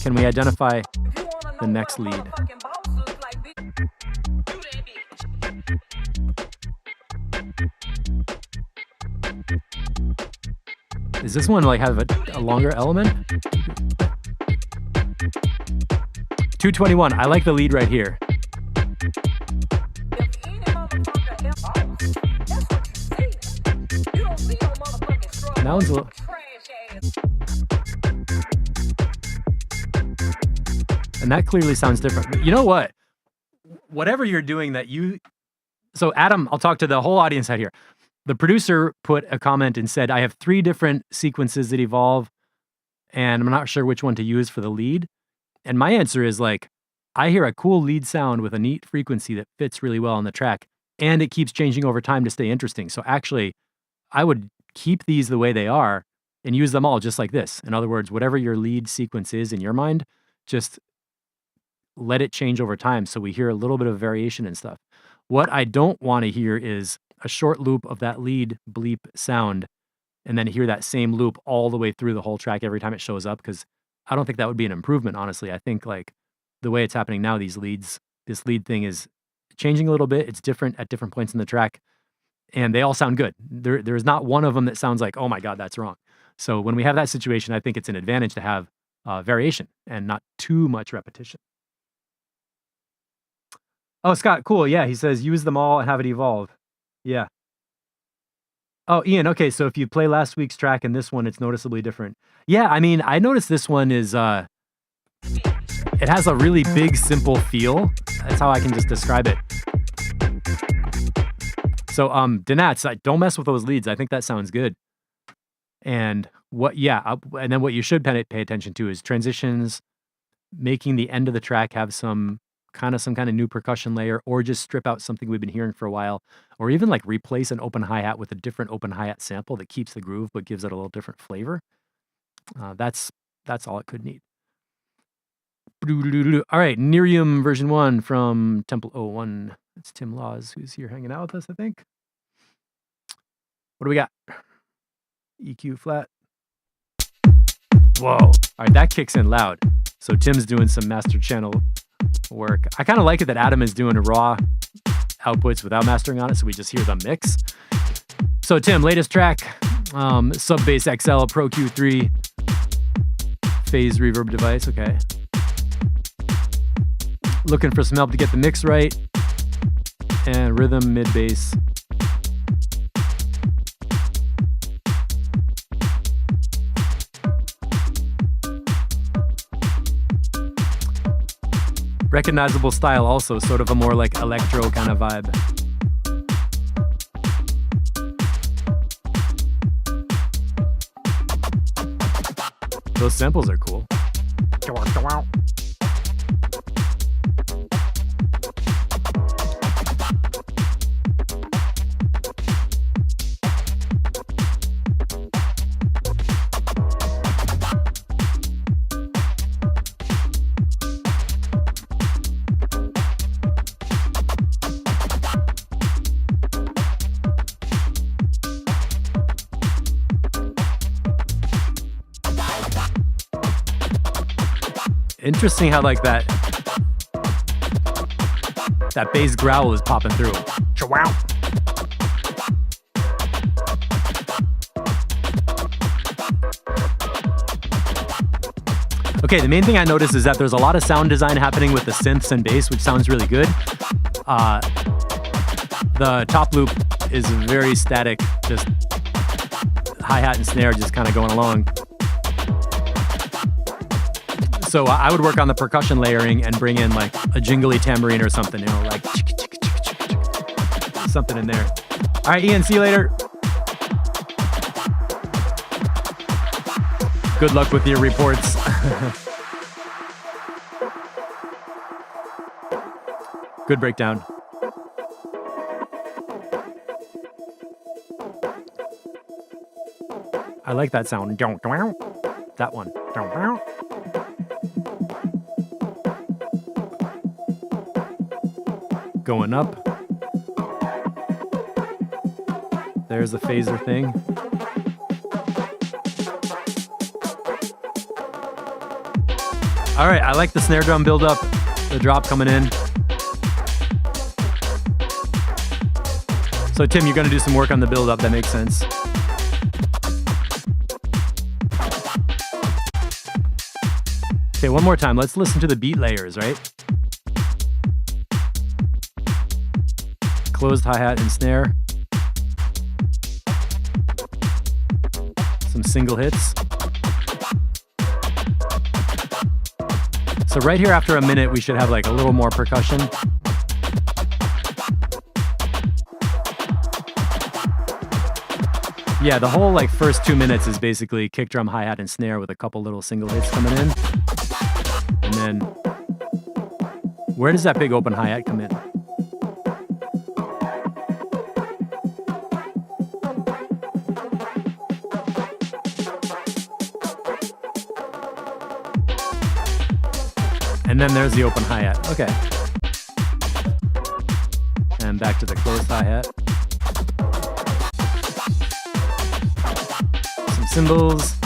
Can we identify the next lead? Does this one like have a longer element? 221. I like the lead right here. And that one's a little... And that clearly sounds different. You know what? Whatever you're doing that you... So Adam, I'll talk to the whole audience out here. The producer put a comment and said, I have 3 different sequences that evolve, and I'm not sure which one to use for the lead. And my answer is like, I hear a cool lead sound with a neat frequency that fits really well on the track, and it keeps changing over time to stay interesting. So actually, I would keep these the way they are and use them all just like this. In other words, whatever your lead sequence is in your mind, just let it change over time so we hear a little bit of variation and stuff. What I don't want to hear is a short loop of that lead bleep sound and then hear that same loop all the way through the whole track every time it shows up, because I don't think that would be an improvement, honestly. I think like the way it's happening now, this lead thing is changing a little bit. It's different at different points in the track, and they all sound good. There's not one of them that sounds like, oh my God, that's wrong. So when we have that situation, I think it's an advantage to have variation and not too much repetition. Oh, Scott, cool. Yeah, he says use them all and have it evolve. Yeah. Oh, Ian, okay, so if you play last week's track and this one, it's noticeably different. Yeah, I mean, I noticed this one is, it has a really big, simple feel. That's how I can just describe it. So, Danats, don't mess with those leads. I think that sounds good. And and then what you should pay attention to is transitions, making the end of the track have some kind of new percussion layer, or just strip out something we've been hearing for a while, or even like replace an open hi-hat with a different open hi-hat sample that keeps the groove but gives it a little different flavor. That's all it could need. All right, Nerium version 1 from Temple 01. It's Tim Laws who's here hanging out with us, I think. What do we got? EQ flat. Whoa. All right, that kicks in loud. So Tim's doing some master channel work. I kind of like it that Adam is doing raw outputs without mastering on it, so we just hear the mix. So Tim, latest track, Sub Bass XL Pro Q3 phase reverb device. Okay. Looking for some help to get the mix right, and rhythm, mid bass. Recognizable style also, sort of a more like electro kind of vibe. Those samples are cool. Interesting how like that bass growl is popping through. Wow. Okay, the main thing I noticed is that there's a lot of sound design happening with the synths and bass, which sounds really good. The top loop is very static, just hi-hat and snare just kind of going along. So I would work on the percussion layering and bring in like a jingly tambourine or something, you know, like something in there. All right, Ian, see you later. Good luck with your reports. Good breakdown. I like that sound. That one. Going up. There's the phaser thing. All right, I like the snare drum build up, the drop coming in. So Tim, you're gonna do some work on the build up, that makes sense. Okay, one more time, let's listen to the beat layers, right? Closed hi-hat and snare. Some single hits. So right here after a minute, we should have like a little more percussion. Yeah, the whole like first 2 minutes is basically kick drum, hi-hat, and snare with a couple little single hits coming in. And then, where does that big open hi-hat come in? And then there's the open hi-hat. Okay. And back to the closed hi-hat. Some cymbals.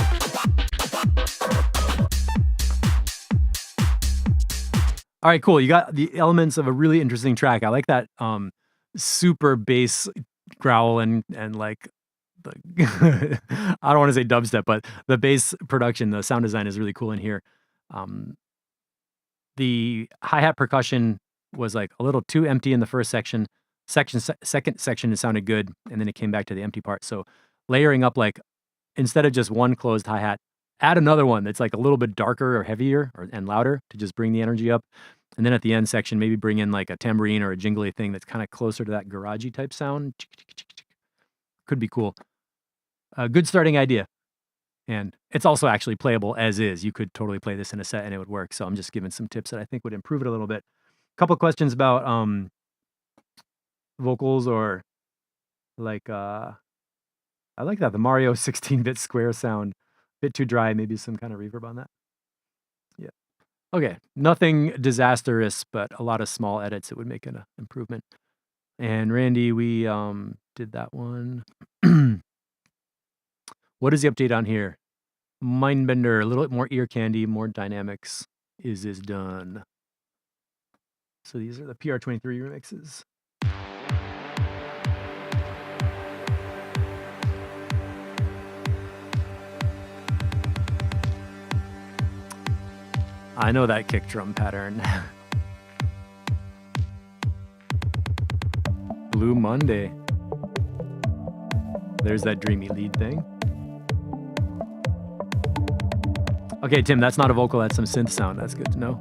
All right, cool. You got the elements of a really interesting track. I like that super bass growl and like the I don't want to say dubstep, but the bass production, the sound design is really cool in here. The hi-hat percussion was like a little too empty in the first section. Second section, it sounded good, and then it came back to the empty part. So layering up, like, instead of just one closed hi-hat, add another one that's like a little bit darker or heavier and louder to just bring the energy up. And then at the end section, maybe bring in like a tambourine or a jingly thing that's kind of closer to that garagey type sound. Could be cool. A good starting idea. And it's also actually playable as is. You could totally play this in a set and it would work. So I'm just giving some tips that I think would improve it a little bit. A couple questions about vocals or like, I like that. The Mario 16-bit square sound. Bit too dry. Maybe some kind of reverb on that. Yeah. Okay. Nothing disastrous, but a lot of small edits that would make an improvement. And Randy, we did that one. What is the update on here? Mindbender, a little bit more ear candy, more dynamics is done. So these are the PR23 remixes. I know that kick drum pattern. Blue Monday. There's that dreamy lead thing. Okay, Tim, that's not a vocal, that's some synth sound. That's good to know.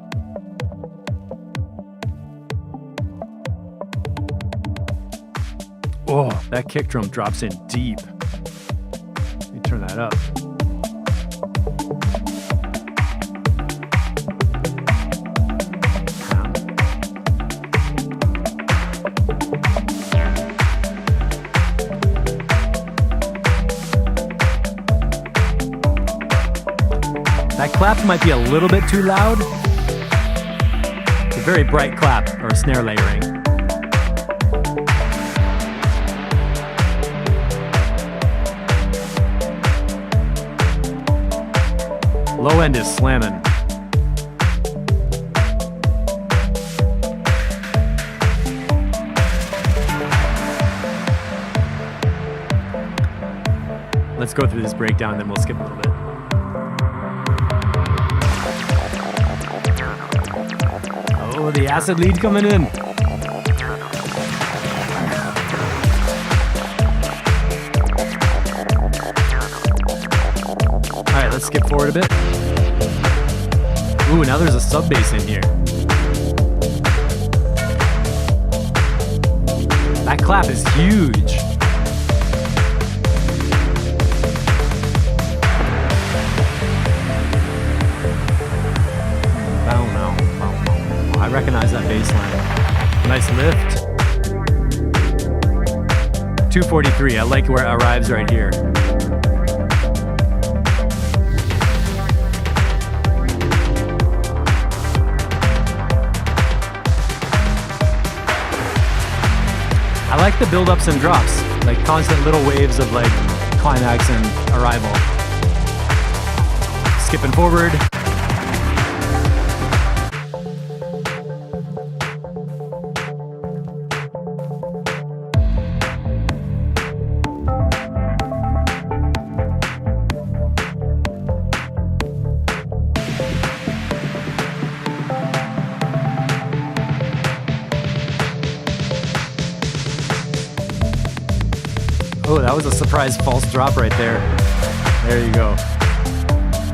Oh, that kick drum drops in deep. Let me turn that up. That clap might be a little bit too loud. It's a very bright clap or snare layering. Low end is slamming. Let's go through this breakdown and then we'll skip a little bit. Oh, the acid lead coming in. All right, let's skip forward a bit. Ooh, now there's a sub bass in here. That clap is huge. I recognize that bass line. Nice lift. 243. I like where it arrives right here. I like the build-ups and drops, like constant little waves of like climax and arrival. Skipping forward. Oh, that was a surprise false drop right there. There you go.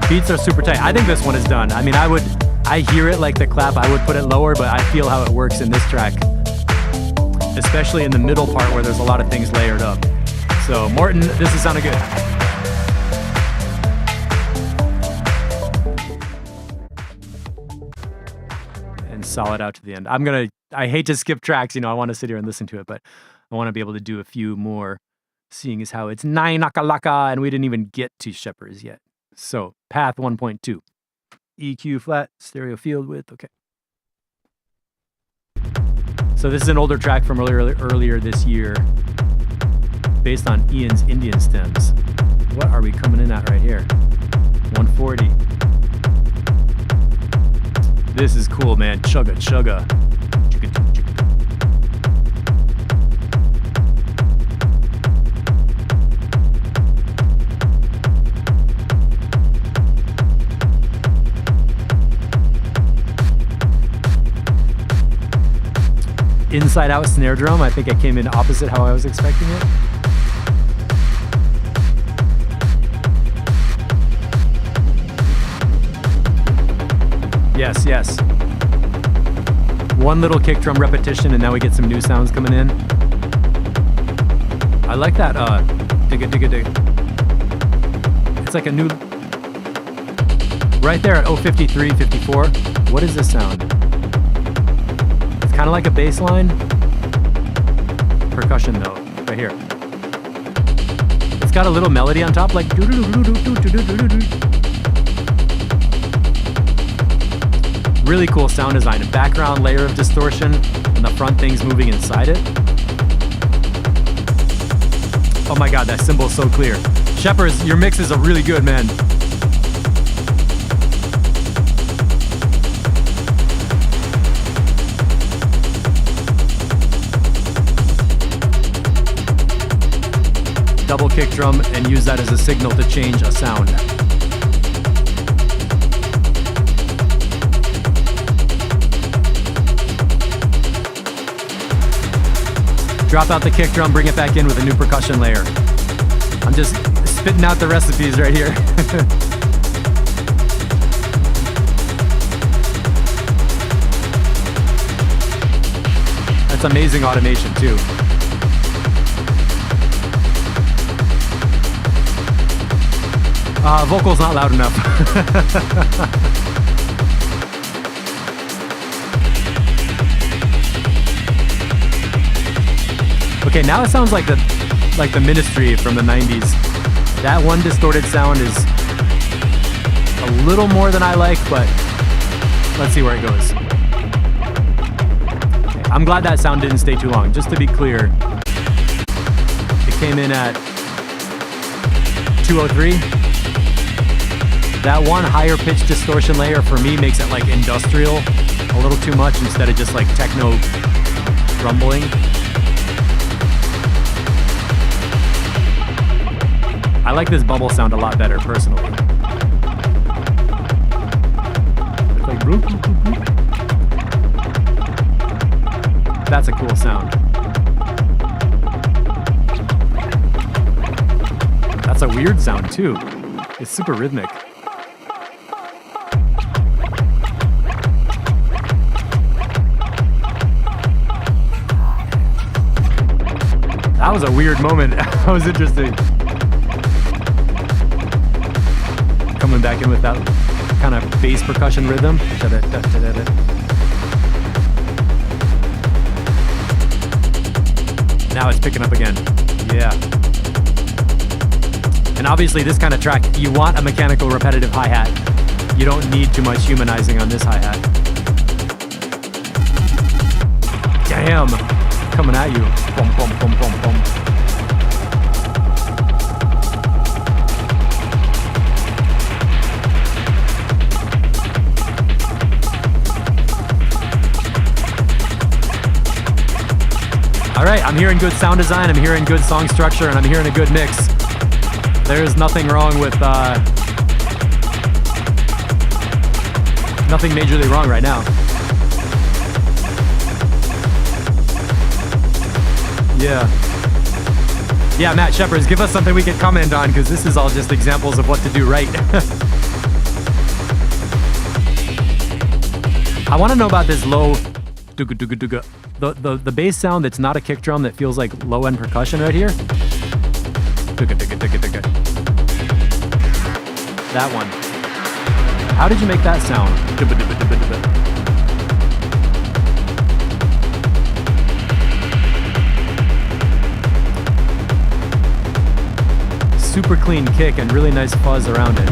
Beats are super tight. I think this one is done. I mean, I hear it like the clap. I would put it lower, but I feel how it works in this track, especially in the middle part where there's a lot of things layered up. So Morton, this is sounding good. And solid out to the end. I hate to skip tracks, I want to sit here and listen to it, but I want to be able to do a few more, seeing as how it's 9 nakalaka and we didn't even get to Shepherds yet. So path 1.2. EQ flat, stereo field width, okay. So this is an older track from earlier this year based on Ian's Indian stems. What are we coming in at right here? 140. This is cool, man. Chugga, chugga. Inside out snare drum. I think I came in opposite how I was expecting it. Yes, yes. One little kick drum repetition and now we get some new sounds coming in. I like that digga digga digga. It's like a new, right there at 053, 54. What is this sound? Kind of like a bass line. Percussion though, right here. It's got a little melody on top, like really cool sound design. A background layer of distortion, and the front thing's moving inside it. Oh my god, that cymbal's so clear. Shepherds, your mixes are really good, man. Double kick drum and use that as a signal to change a sound. Drop out the kick drum, bring it back in with a new percussion layer. I'm just spitting out the recipes right here. That's amazing automation too. Vocal's not loud enough. Okay, now it sounds like the Ministry from the 90s. That one distorted sound is a little more than I like, but let's see where it goes. Okay, I'm glad that sound didn't stay too long. Just to be clear, it came in at 203. That one higher pitch distortion layer for me makes it like industrial a little too much instead of just like techno rumbling. I like this bubble sound a lot better, personally. It's like bloop, bloop, bloop, bloop. That's a cool sound. That's a weird sound too. It's super rhythmic. That was a weird moment. That was interesting. Coming back in with that kind of bass percussion rhythm. Now it's picking up again. Yeah. And obviously this kind of track, you want a mechanical repetitive hi-hat. You don't need too much humanizing on this hi-hat. Damn. Coming at you. Boom, boom, boom, boom, boom. All right, I'm hearing good sound design, I'm hearing good song structure, and I'm hearing a good mix. There's nothing wrong with, nothing majorly wrong right now. Yeah. Yeah, Matt Shepherds, give us something we can comment on, because this is all just examples of what to do right. I want to know about this low dooga dooga dooga. The bass sound that's not a kick drum that feels like low end percussion right here. Dooga dooga dooga dooga. That one. How did you make that sound? Dooga dooga dooga dooga. Super clean kick and really nice fuzz around it.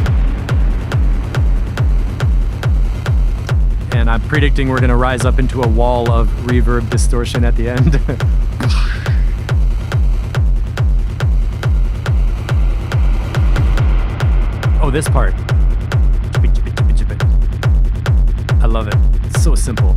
And I'm predicting we're gonna rise up into a wall of reverb distortion at the end. Oh, this part. I love it. It's so simple.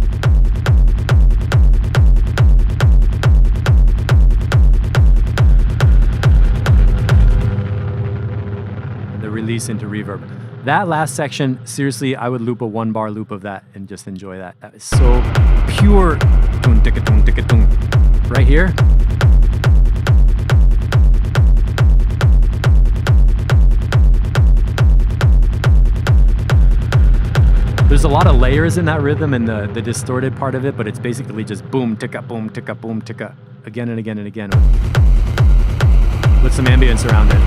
Release into reverb. That last section, seriously, I would loop a 1 bar loop of that and just enjoy that. That is so pure. Right here. There's a lot of layers in that rhythm and the distorted part of it, but it's basically just boom, ticka, boom, ticka, boom, ticka, again and again and again, with some ambience around it.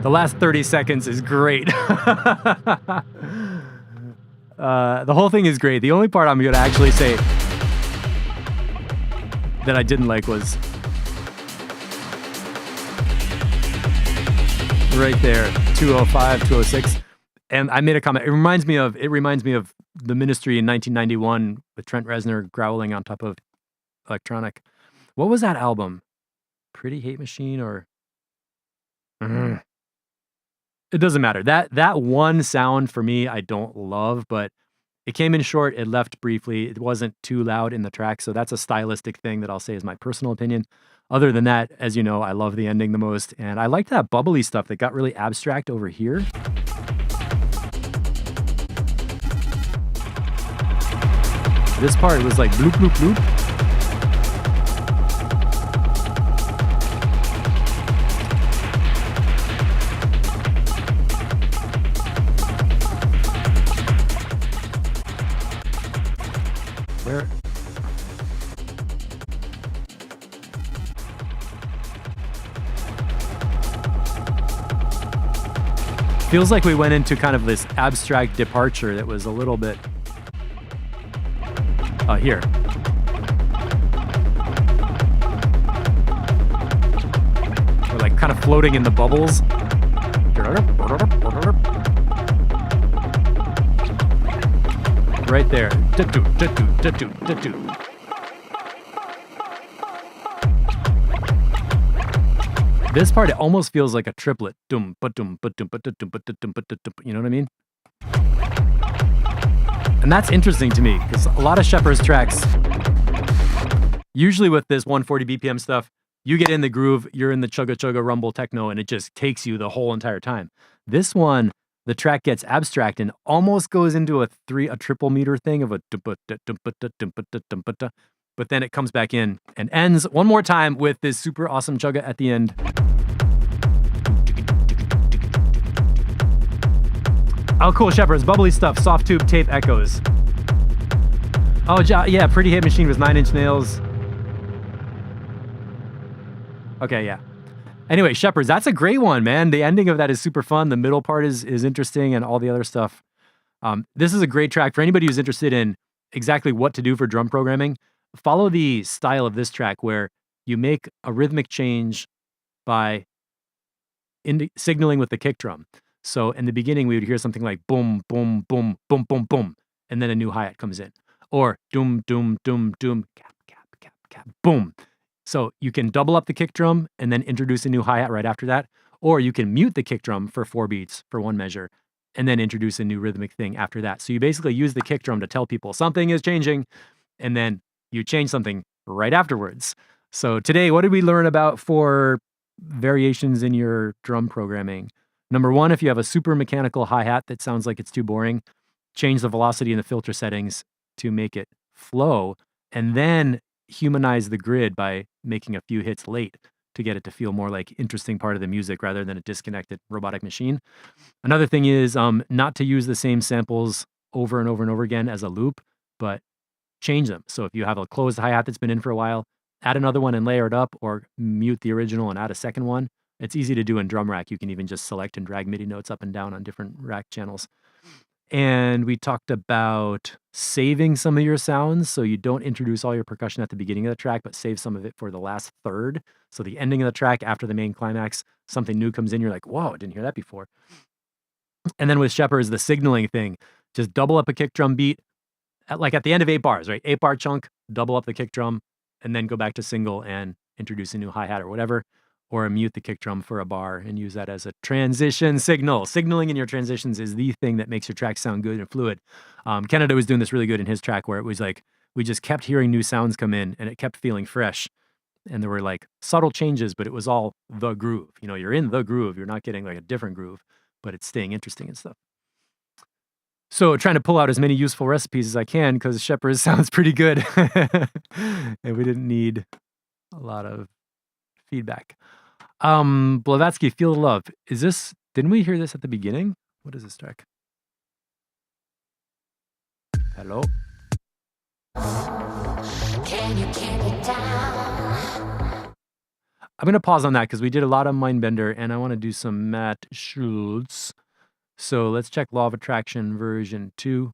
The last 30 seconds is great. The whole thing is great. The only part I'm going to actually say that I didn't like was right there, 205, 206. And I made a comment. It reminds me of the Ministry in 1991 with Trent Reznor growling on top of electronic. What was that album? Pretty Hate Machine or... It doesn't matter. That one sound for me, I don't love, but it came in short. It left briefly. It wasn't too loud in the track. So that's a stylistic thing that I'll say is my personal opinion. Other than that, as you know, I love the ending the most. And I liked that bubbly stuff that got really abstract over here. This part was like bloop, bloop, bloop. Where? Feels like we went into kind of this abstract departure that was a little bit... here. We're like kind of floating in the bubbles. Right there. This part, it almost feels like a triplet. Dum, ba-dum, ba-dum, ba-dum, ba-dum, ba-dum, you know what I mean? And that's interesting to me because a lot of Shepard's tracks, usually with this 140 BPM stuff, you get in the groove, you're in the chugga chugga rumble techno, and it just takes you the whole entire time. This one, the track gets abstract and almost goes into a triple meter thing of a, but then it comes back in and ends one more time with this super awesome chugga at the end. Oh, cool, Shepherds, bubbly stuff, soft tube tape echoes. Oh, yeah, Pretty Hit Machine with 9 Inch Nails. Okay, yeah. Anyway, Shepherds, that's a great one, man. The ending of that is super fun. The middle part is interesting, and all the other stuff. This is a great track for anybody who's interested in exactly what to do for drum programming. Follow the style of this track where you make a rhythmic change by signaling with the kick drum. So in the beginning, we would hear something like boom, boom, boom, boom, boom, boom, and then a new hi-hat comes in. Or doom, doom, doom, doom, cap, cap, cap, cap, boom. So you can double up the kick drum and then introduce a new hi-hat right after that. Or you can mute the kick drum for 4 beats for one measure and then introduce a new rhythmic thing after that. So you basically use the kick drum to tell people something is changing, and then you change something right afterwards. So today, what did we learn about for variations in your drum programming? Number one, if you have a super mechanical hi-hat that sounds like it's too boring, change the velocity and the filter settings to make it flow, and then humanize the grid by making a few hits late to get it to feel more like interesting part of the music rather than a disconnected robotic machine. Another thing is not to use the same samples over and over and over again as a loop, but change them. So if you have a closed hi-hat that's been in for a while, add another one and layer it up, or mute the original and add a second one. It's easy to do in drum rack. You can even just select and drag MIDI notes up and down on different rack channels. And we talked about saving some of your sounds so you don't introduce all your percussion at the beginning of the track, but save some of it for the last third. So the ending of the track after the main climax, something new comes in, you're like, whoa, I didn't hear that before. And then with Shepherds, the signaling thing, just double up a kick drum beat, like at the end of 8 bars, right? 8 bar chunk, double up the kick drum, and then go back to single and introduce a new hi-hat or whatever, or mute the kick drum for a bar and use that as a transition signal. Signaling in your transitions is the thing that makes your track sound good and fluid. Canada was doing this really good in his track where it was like, we just kept hearing new sounds come in and it kept feeling fresh. And there were like subtle changes, but it was all the groove. You know, you're in the groove. You're not getting like a different groove, but it's staying interesting and stuff. So trying to pull out as many useful recipes as I can because Shepherds sounds pretty good. And we didn't need a lot of feedback. Blavatsky, Feel the Love. Didn't we hear this at the beginning? What is this track? Hello? Can you keep it down? I'm going to pause on that because we did a lot of Mindbender and I want to do some Matt Schultz. So let's check Law of Attraction version 2.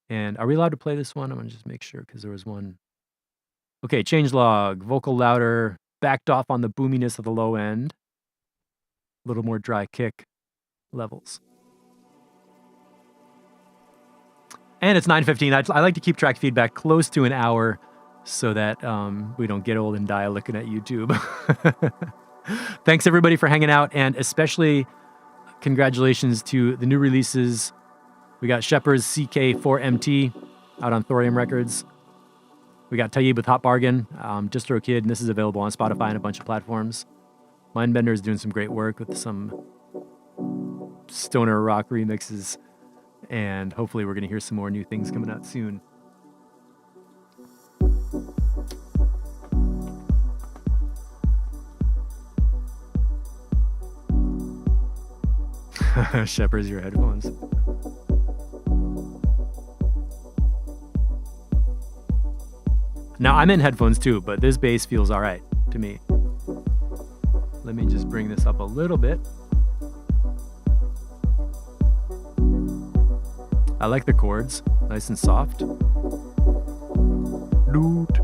And are we allowed to play this one? I'm going to just make sure because there was one. Okay, changelog, vocal louder, backed off on the boominess of the low end. A little more dry kick levels. And it's 9:15. I like to keep track feedback close to an hour so that we don't get old and die looking at YouTube. Thanks everybody for hanging out, and especially congratulations to the new releases. We got Shepherds CK4MT out on Thorium Records. We got Tayyib with Hot Bargain, DistroKid, and this is available on Spotify and a bunch of platforms. Mindbender is doing some great work with some stoner rock remixes, and hopefully we're going to hear some more new things coming out soon. Shepherds, your headphones. Now I'm in headphones too, but this bass feels all right to me. Let me just bring this up a little bit. I like the chords, nice and soft. Loot.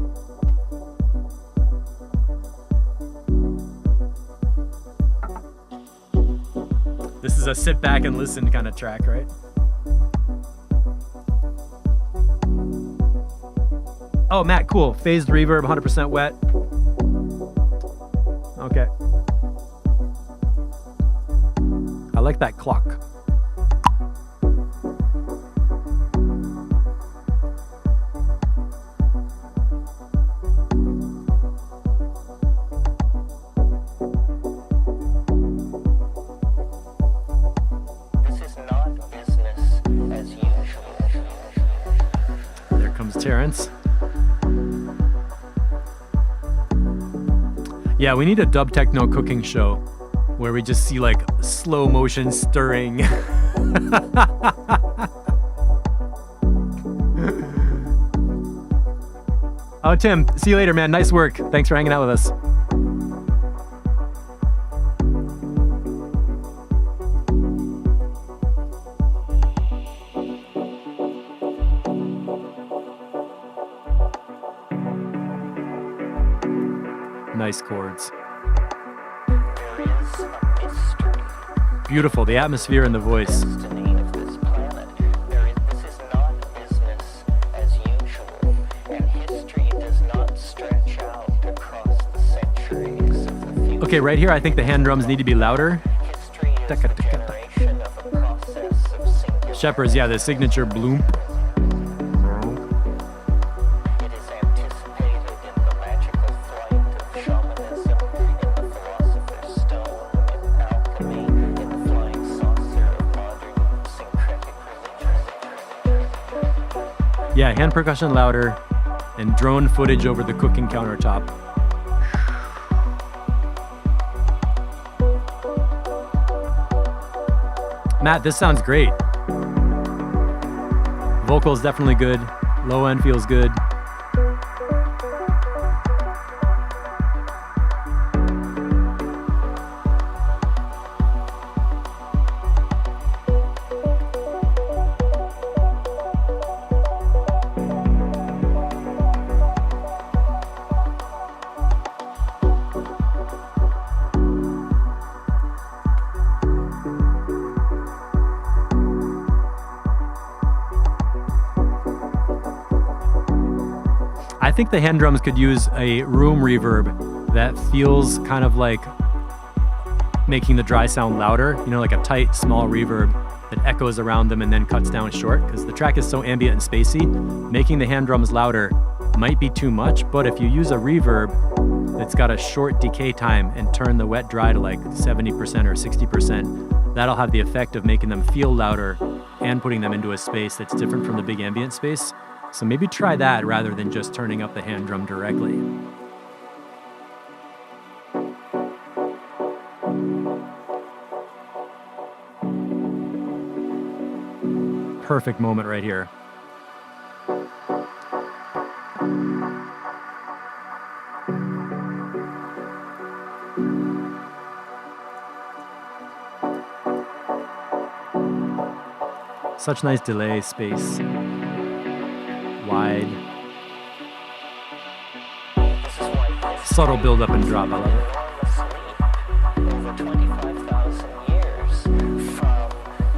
This is a sit back and listen kind of track, right? Oh, Matt, cool. Phased reverb, 100% wet. Okay. like that clock. This is not business as usual. There comes Terrence. Yeah, we need a dub techno cooking show where we just see like slow motion stirring. Oh, Tim, see you later, man. Nice work. Thanks for hanging out with us. Nice chords. There is a mystery. Beautiful, the atmosphere and the voice. Destiny of this planet. This is not business as usual, and history does not stretch out across the centuries of the future. Okay, right here, I think the hand drums need to be louder. History is the generation of a process of singular. Shepherds, yeah, the signature bloom. It is anticipated in the magical flight of shamanism, in the philosopher's stone, in alchemy, in the flying saucer of modern syncretic religion. Yeah, hand percussion louder and drone footage over the cooking countertop. Matt, this sounds great. Vocals definitely good. Low end feels good. I think the hand drums could use a room reverb that feels kind of like making the dry sound louder, you know, like a tight, small reverb that echoes around them and then cuts down short, because the track is so ambient and spacey. Making the hand drums louder might be too much, but if you use a reverb that's got a short decay time and turn the wet dry to like 70% or 60%, that'll have the effect of making them feel louder and putting them into a space that's different from the big ambient space. So maybe try that rather than just turning up the hand drum directly. Perfect moment right here. Such nice delay, space. Wide. Subtle build up and drop, I love it. Over 25,000 years, from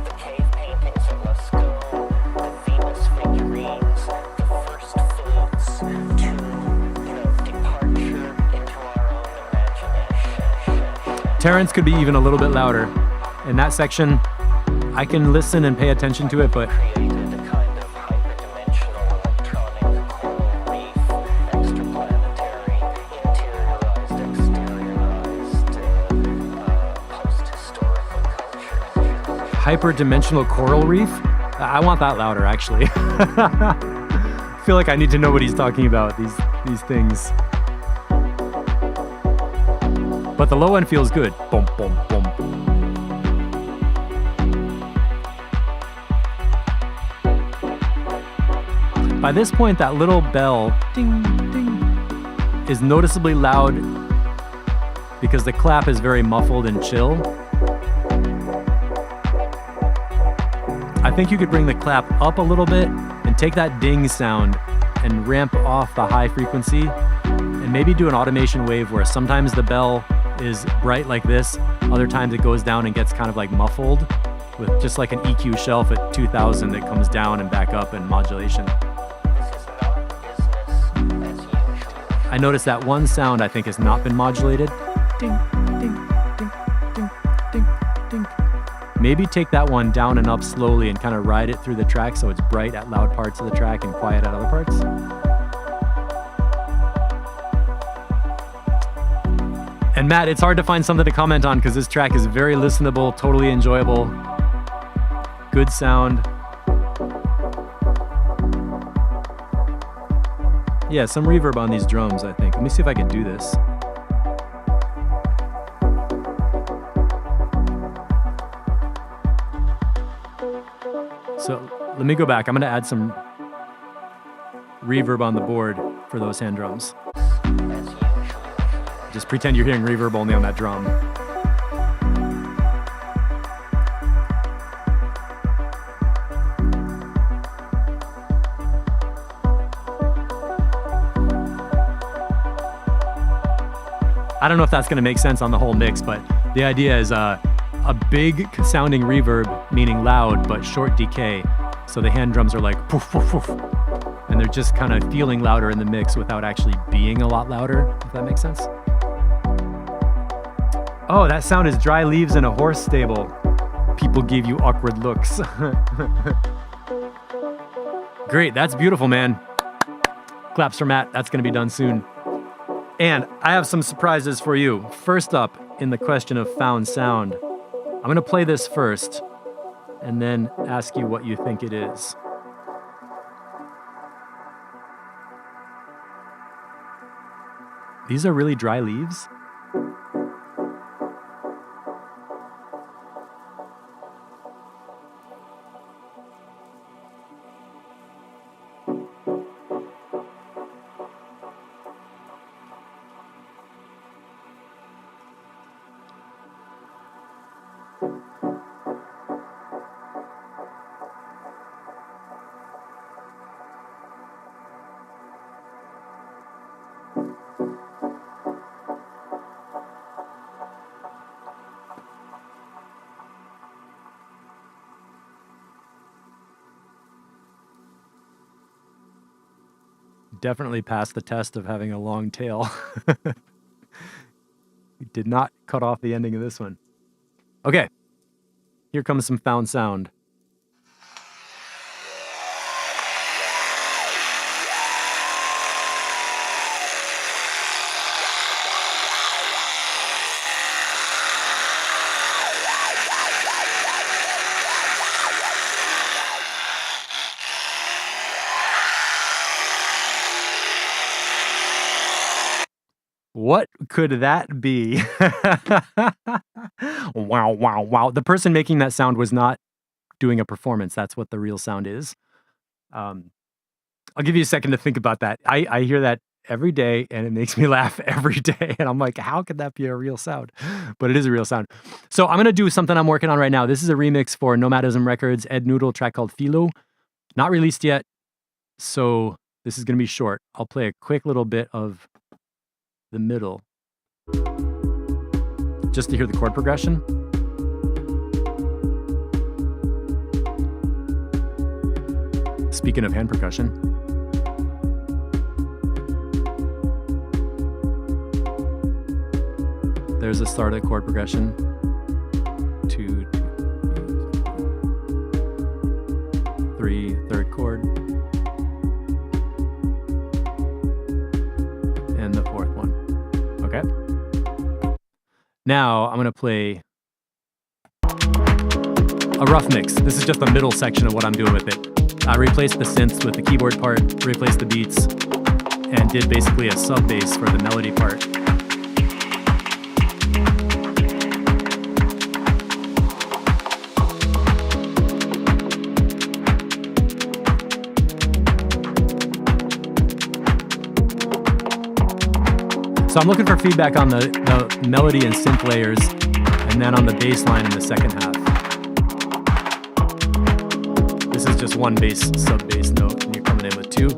the cave paintings of Lascaux, the Venus figurines, the first flutes, to, departure into our own imagination. Terrence could be even a little bit louder. In that section, I can listen and pay attention to it, but Created a kind of hyperdimensional electronic coral reef, extraplanetary, interiorized, exteriorized, post-historical culture. hyperdimensional coral reef? I want that louder, actually. I feel like I need to know what he's talking about, these things. But the low end feels good. Boom, boom, boom. By this point, that little bell, ding, ding, is noticeably loud because the clap is very muffled and chill. I think you could bring the clap up a little bit and take that ding sound and ramp off the high frequency and maybe do an automation wave where sometimes the bell is bright like this, other times it goes down and gets kind of like muffled with just like an EQ shelf at 2000 that comes down and back up in modulation. I noticed that one sound I think has not been modulated. Ding, ding, ding, ding, ding, ding. maybe take that one down and up slowly and kind of ride it through the track so it's bright at loud parts of the track and quiet at other parts. And Matt, it's hard to find something to comment on because this track is very listenable, totally enjoyable, good sound. Yeah, some reverb on these drums, I think. Let me see if I can do this. So let me go back. I'm going to add some reverb on the board for those hand drums. As usual. Just pretend you're hearing reverb only on that drum. I don't know if that's going to make sense on the whole mix, but the idea is a big sounding reverb, meaning loud, but short decay. So the hand drums are like poof, poof, poof. And they're just kind of feeling louder in the mix without actually being a lot louder, if that makes sense. Oh, that sound is dry leaves in a horse stable. People give you awkward looks. Great, that's beautiful, man. Claps for Matt, that's gonna be done soon. And I have some surprises for you. First up, in the question of found sound, I'm gonna play this first and then ask you what you think it is. These are really dry leaves? Definitely passed the test of having a long tail. We did not cut off the ending of this one. Okay, here comes some found sound. What could that be? Wow, wow, wow. The person making that sound was not doing a performance. That's what the real sound is. I'll give you a second to think about that. I hear that every day and it makes me laugh every day. And I'm like, how could that be a real sound? But it is a real sound. So I'm going to do something I'm working on right now. This is a remix for Nomadism Records, Ed Noodle, track called Philo. Not released yet. So this is going to be short. I'll play a quick little bit of the middle, just to hear the chord progression. Speaking of hand percussion, there's the start of the chord progression. 2, 3, third chord, and the fourth one. Okay. Now I'm going to play a rough mix. This is just the middle section of what I'm doing with it. I replaced the synths with the keyboard part, replaced the beats, and did basically a sub bass for the melody part. So I'm looking for feedback on the melody and synth layers, and then on the bass line in the second half. This is just one bass, sub bass note, and you're coming in with 2.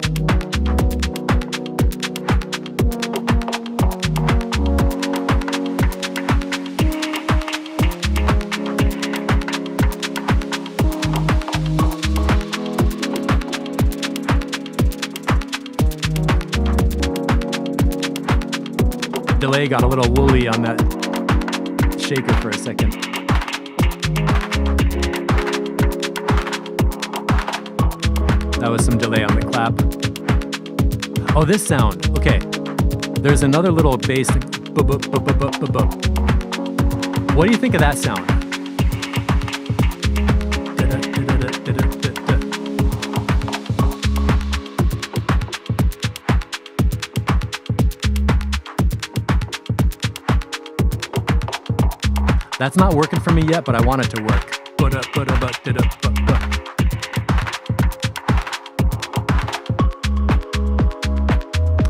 Delay got a little woolly on that shaker for a second. That was some delay on the clap. Oh, this sound. Okay. There's another little bass. What do you think of that sound? That's not working for me yet, but I want it to work.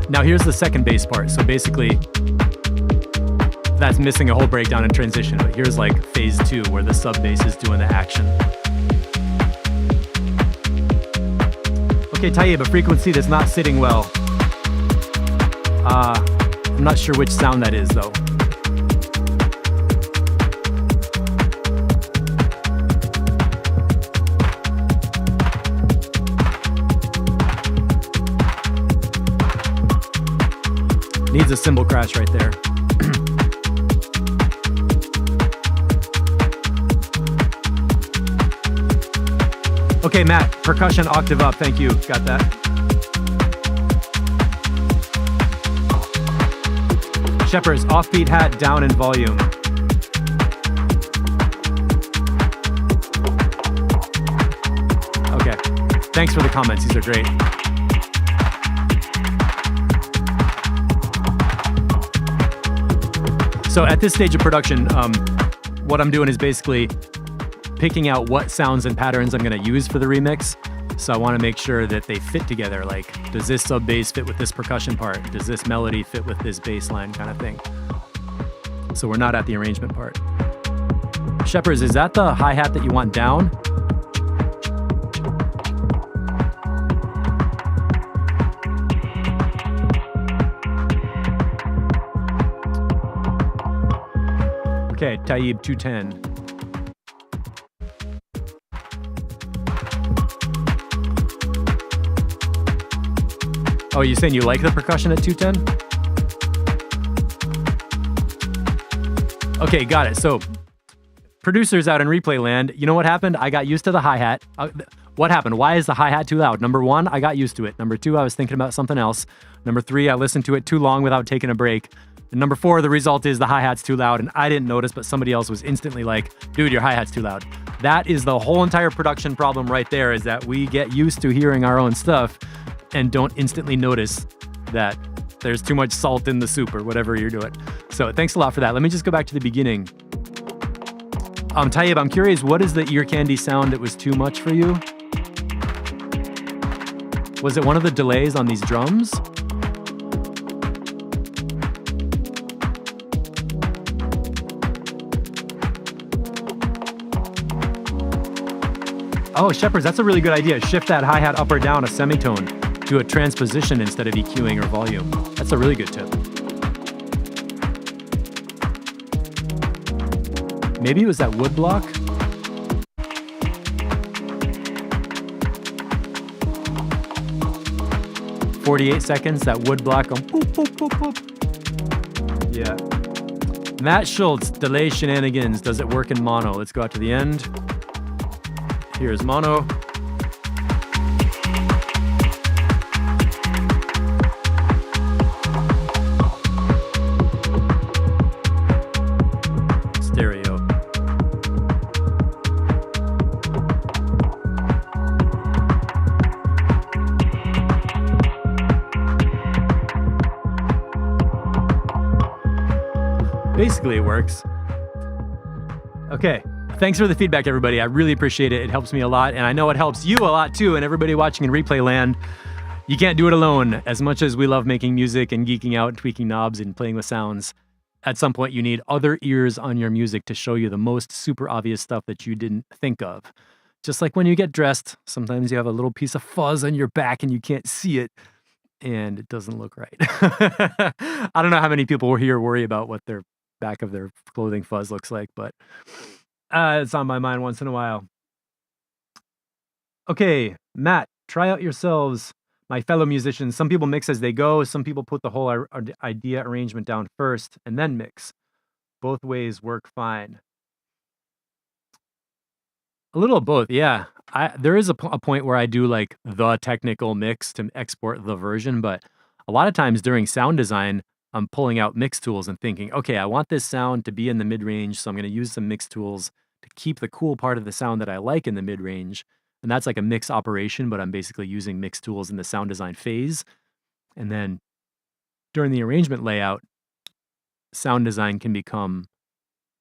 Now here's the second bass part. So basically, that's missing a whole breakdown and transition, but here's like phase 2 where the sub bass is doing the action. Okay, Tayyib, a frequency that's not sitting well. I'm not sure which sound that is though. Needs a cymbal crash right there. Okay, Matt, percussion octave up. Thank you. Got that. Shepherds, offbeat hat down in volume. Okay. Thanks for the comments. These are great. So at this stage of production, what I'm doing is basically picking out what sounds and patterns I'm going to use for the remix. So I want to make sure that they fit together. Like, does this sub bass fit with this percussion part? Does this melody fit with this bass line kind of thing? So we're not at the arrangement part. Shepherds, is that the hi-hat that you want down? Okay, Tayyib 210. Oh, you saying you like the percussion at 210? Okay, got it. So, producers out in replay land, you know what happened? I got used to the hi-hat. What happened? Why is the hi-hat too loud? Number 1, I got used to it. Number 2, I was thinking about something else. Number 3, I listened to it too long without taking a break. And number 4, the result is the hi-hat's too loud, and I didn't notice, but somebody else was instantly like, dude, your hi-hat's too loud. That is the whole entire production problem right there, is that we get used to hearing our own stuff and don't instantly notice that there's too much salt in the soup or whatever you're doing. So thanks a lot for that. Let me just go back to the beginning. Tayyib, I'm curious, what is the ear candy sound that was too much for you? Was it one of the delays on these drums? Oh, Shepherds, that's a really good idea. Shift that hi-hat up or down a semitone. Do a transposition instead of EQing or volume. That's a really good tip. Maybe it was that wood block. "48 seconds, that wood block on boop, boop, boop, boop." Yeah. Matt Schultz, delay shenanigans. Does it work in mono? Let's go out to the end. Here's mono. Stereo. Basically, it works. Okay. Thanks for the feedback, everybody. I really appreciate it. It helps me a lot, and I know it helps you a lot too, and everybody watching in replay land. You can't do it alone. As much as we love making music and geeking out and tweaking knobs and playing with sounds, at some point you need other ears on your music to show you the most super obvious stuff that you didn't think of. Just like when you get dressed, sometimes you have a little piece of fuzz on your back and you can't see it, and it doesn't look right. I don't know how many people here worry about what their back of their clothing fuzz looks like, but it's on my mind once in a while. Okay, Matt, try out yourselves, my fellow musicians. Some people mix as they go. Some people put the whole idea arrangement down first and then mix. Both ways work fine. A little of both, yeah. There is a point where I do like the technical mix to export the version, but a lot of times during sound design, I'm pulling out mix tools and thinking, okay, I want this sound to be in the mid range, so I'm going to use some mix tools to keep the cool part of the sound that I like in the mid range. And that's like a mix operation, but I'm basically using mix tools in the sound design phase. And then during the arrangement layout, sound design can become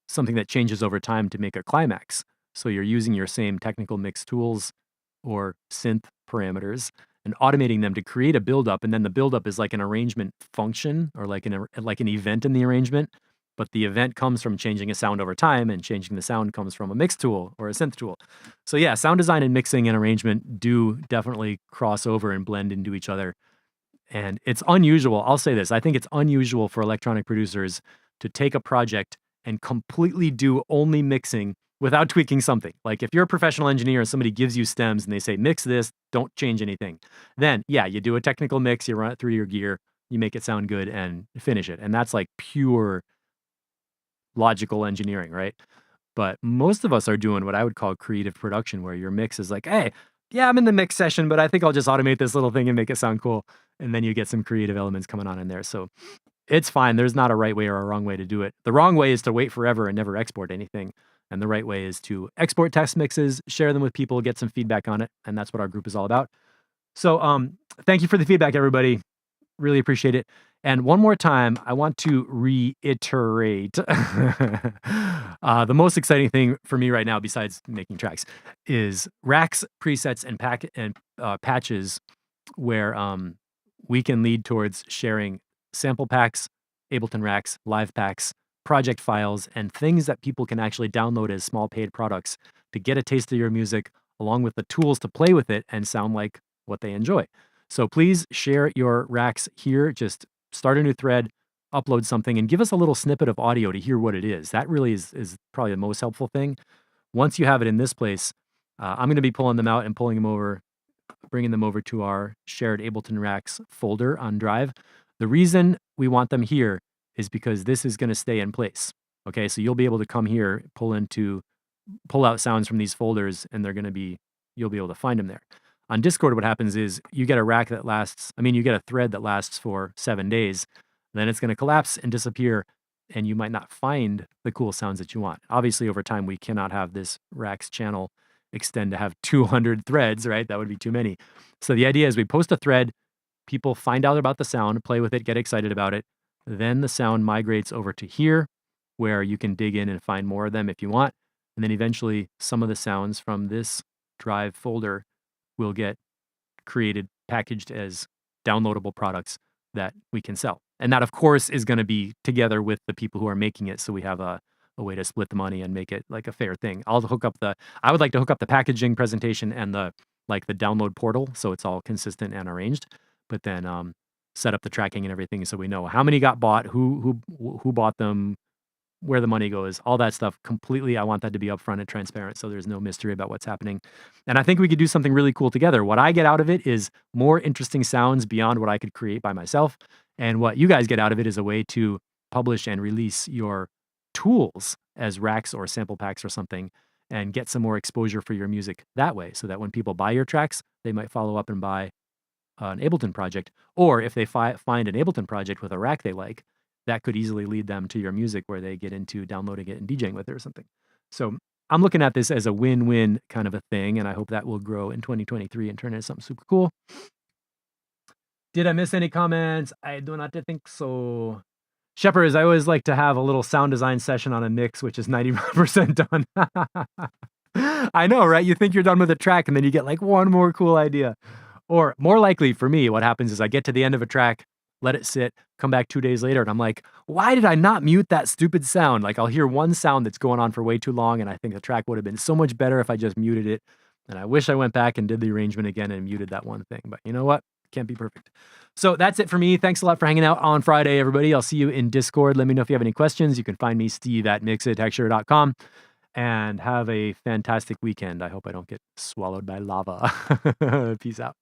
something that changes over time to make a climax. So you're using your same technical mix tools or synth parameters and automating them to create a buildup, and then the buildup is like an arrangement function or like an event in the arrangement. But the event comes from changing a sound over time, and changing the sound comes from a mix tool or a synth tool. So yeah, sound design and mixing and arrangement do definitely cross over and blend into each other. And it's unusual. I'll say this. I think it's unusual for electronic producers to take a project and completely do only mixing without tweaking something. Like if you're a professional engineer and somebody gives you stems and they say, mix this, don't change anything. Then, yeah, you do a technical mix, you run it through your gear, you make it sound good and finish it. And that's like pure logical engineering, right? But most of us are doing what I would call creative production, where your mix is like, hey, yeah, I'm in the mix session, but I think I'll just automate this little thing and make it sound cool. And then you get some creative elements coming on in there. So it's fine. There's not a right way or a wrong way to do it. The wrong way is to wait forever and never export anything. And the right way is to export test mixes, share them with people, get some feedback on it. And that's what our group is all about. So thank you for the feedback, everybody. Really appreciate it. And one more time, I want to reiterate the most exciting thing for me right now, besides making tracks, is racks, presets, and patches, where we can lead towards sharing sample packs, Ableton racks, live packs, project files, and things that people can actually download as small paid products to get a taste of your music, along with the tools to play with it and sound like what they enjoy. So please share your racks here. Just start a new thread, upload something, and give us a little snippet of audio to hear what it is. That really is probably the most helpful thing. Once you have it in this place, I'm going to be pulling them out and pulling them over, bringing them over to our shared Ableton racks folder on Drive. The reason we want them here is because this is going to stay in place. Okay, so you'll be able to come here, pull out sounds from these folders, and you'll be able to find them there. On Discord, what happens is you get you get a thread that lasts for 7 days, then it's going to collapse and disappear, and you might not find the cool sounds that you want. Obviously, over time, we cannot have this racks channel extend to have 200 threads, right? That would be too many. So the idea is we post a thread, people find out about the sound, play with it, get excited about it. Then the sound migrates over to here, where you can dig in and find more of them if you want. And then eventually some of the sounds from this Drive folder will get created, packaged as downloadable products that we can sell. And that, of course, is going to be together with the people who are making it. So we have a way to split the money and make it like a fair thing. I would like to hook up the packaging presentation and the download portal, so it's all consistent and arranged. But then set up the tracking and everything, so we know how many got bought, who bought them, where the money goes, all that stuff. Completely, I want that to be upfront and transparent, so there's no mystery about what's happening. And I think we could do something really cool together. What I get out of it is more interesting sounds beyond what I could create by myself. And what you guys get out of it is a way to publish and release your tools as racks or sample packs or something, and get some more exposure for your music that way, so that when people buy your tracks, they might follow up and buy an Ableton project. Or if they find an Ableton project with a rack they like, that could easily lead them to your music, where they get into downloading it and DJing with it or something. So I'm looking at this as a win-win kind of a thing, and I hope that will grow in 2023 and turn into something super cool. Did I miss any comments? I do not think so. Shepherds, I always like to have a little sound design session on a mix, which is 90% done. I know, right? You think you're done with a track, and then you get like one more cool idea. Or more likely for me, what happens is I get to the end of a track, let it sit, come back 2 days later, and I'm like, why did I not mute that stupid sound? Like, I'll hear one sound that's going on for way too long, and I think the track would have been so much better if I just muted it. And I wish I went back and did the arrangement again and muted that one thing. But you know what? Can't be perfect. So that's it for me. Thanks a lot for hanging out on Friday, everybody. I'll see you in Discord. Let me know if you have any questions. You can find me, steve@mixitexture.com. And have a fantastic weekend. I hope I don't get swallowed by lava. Peace out.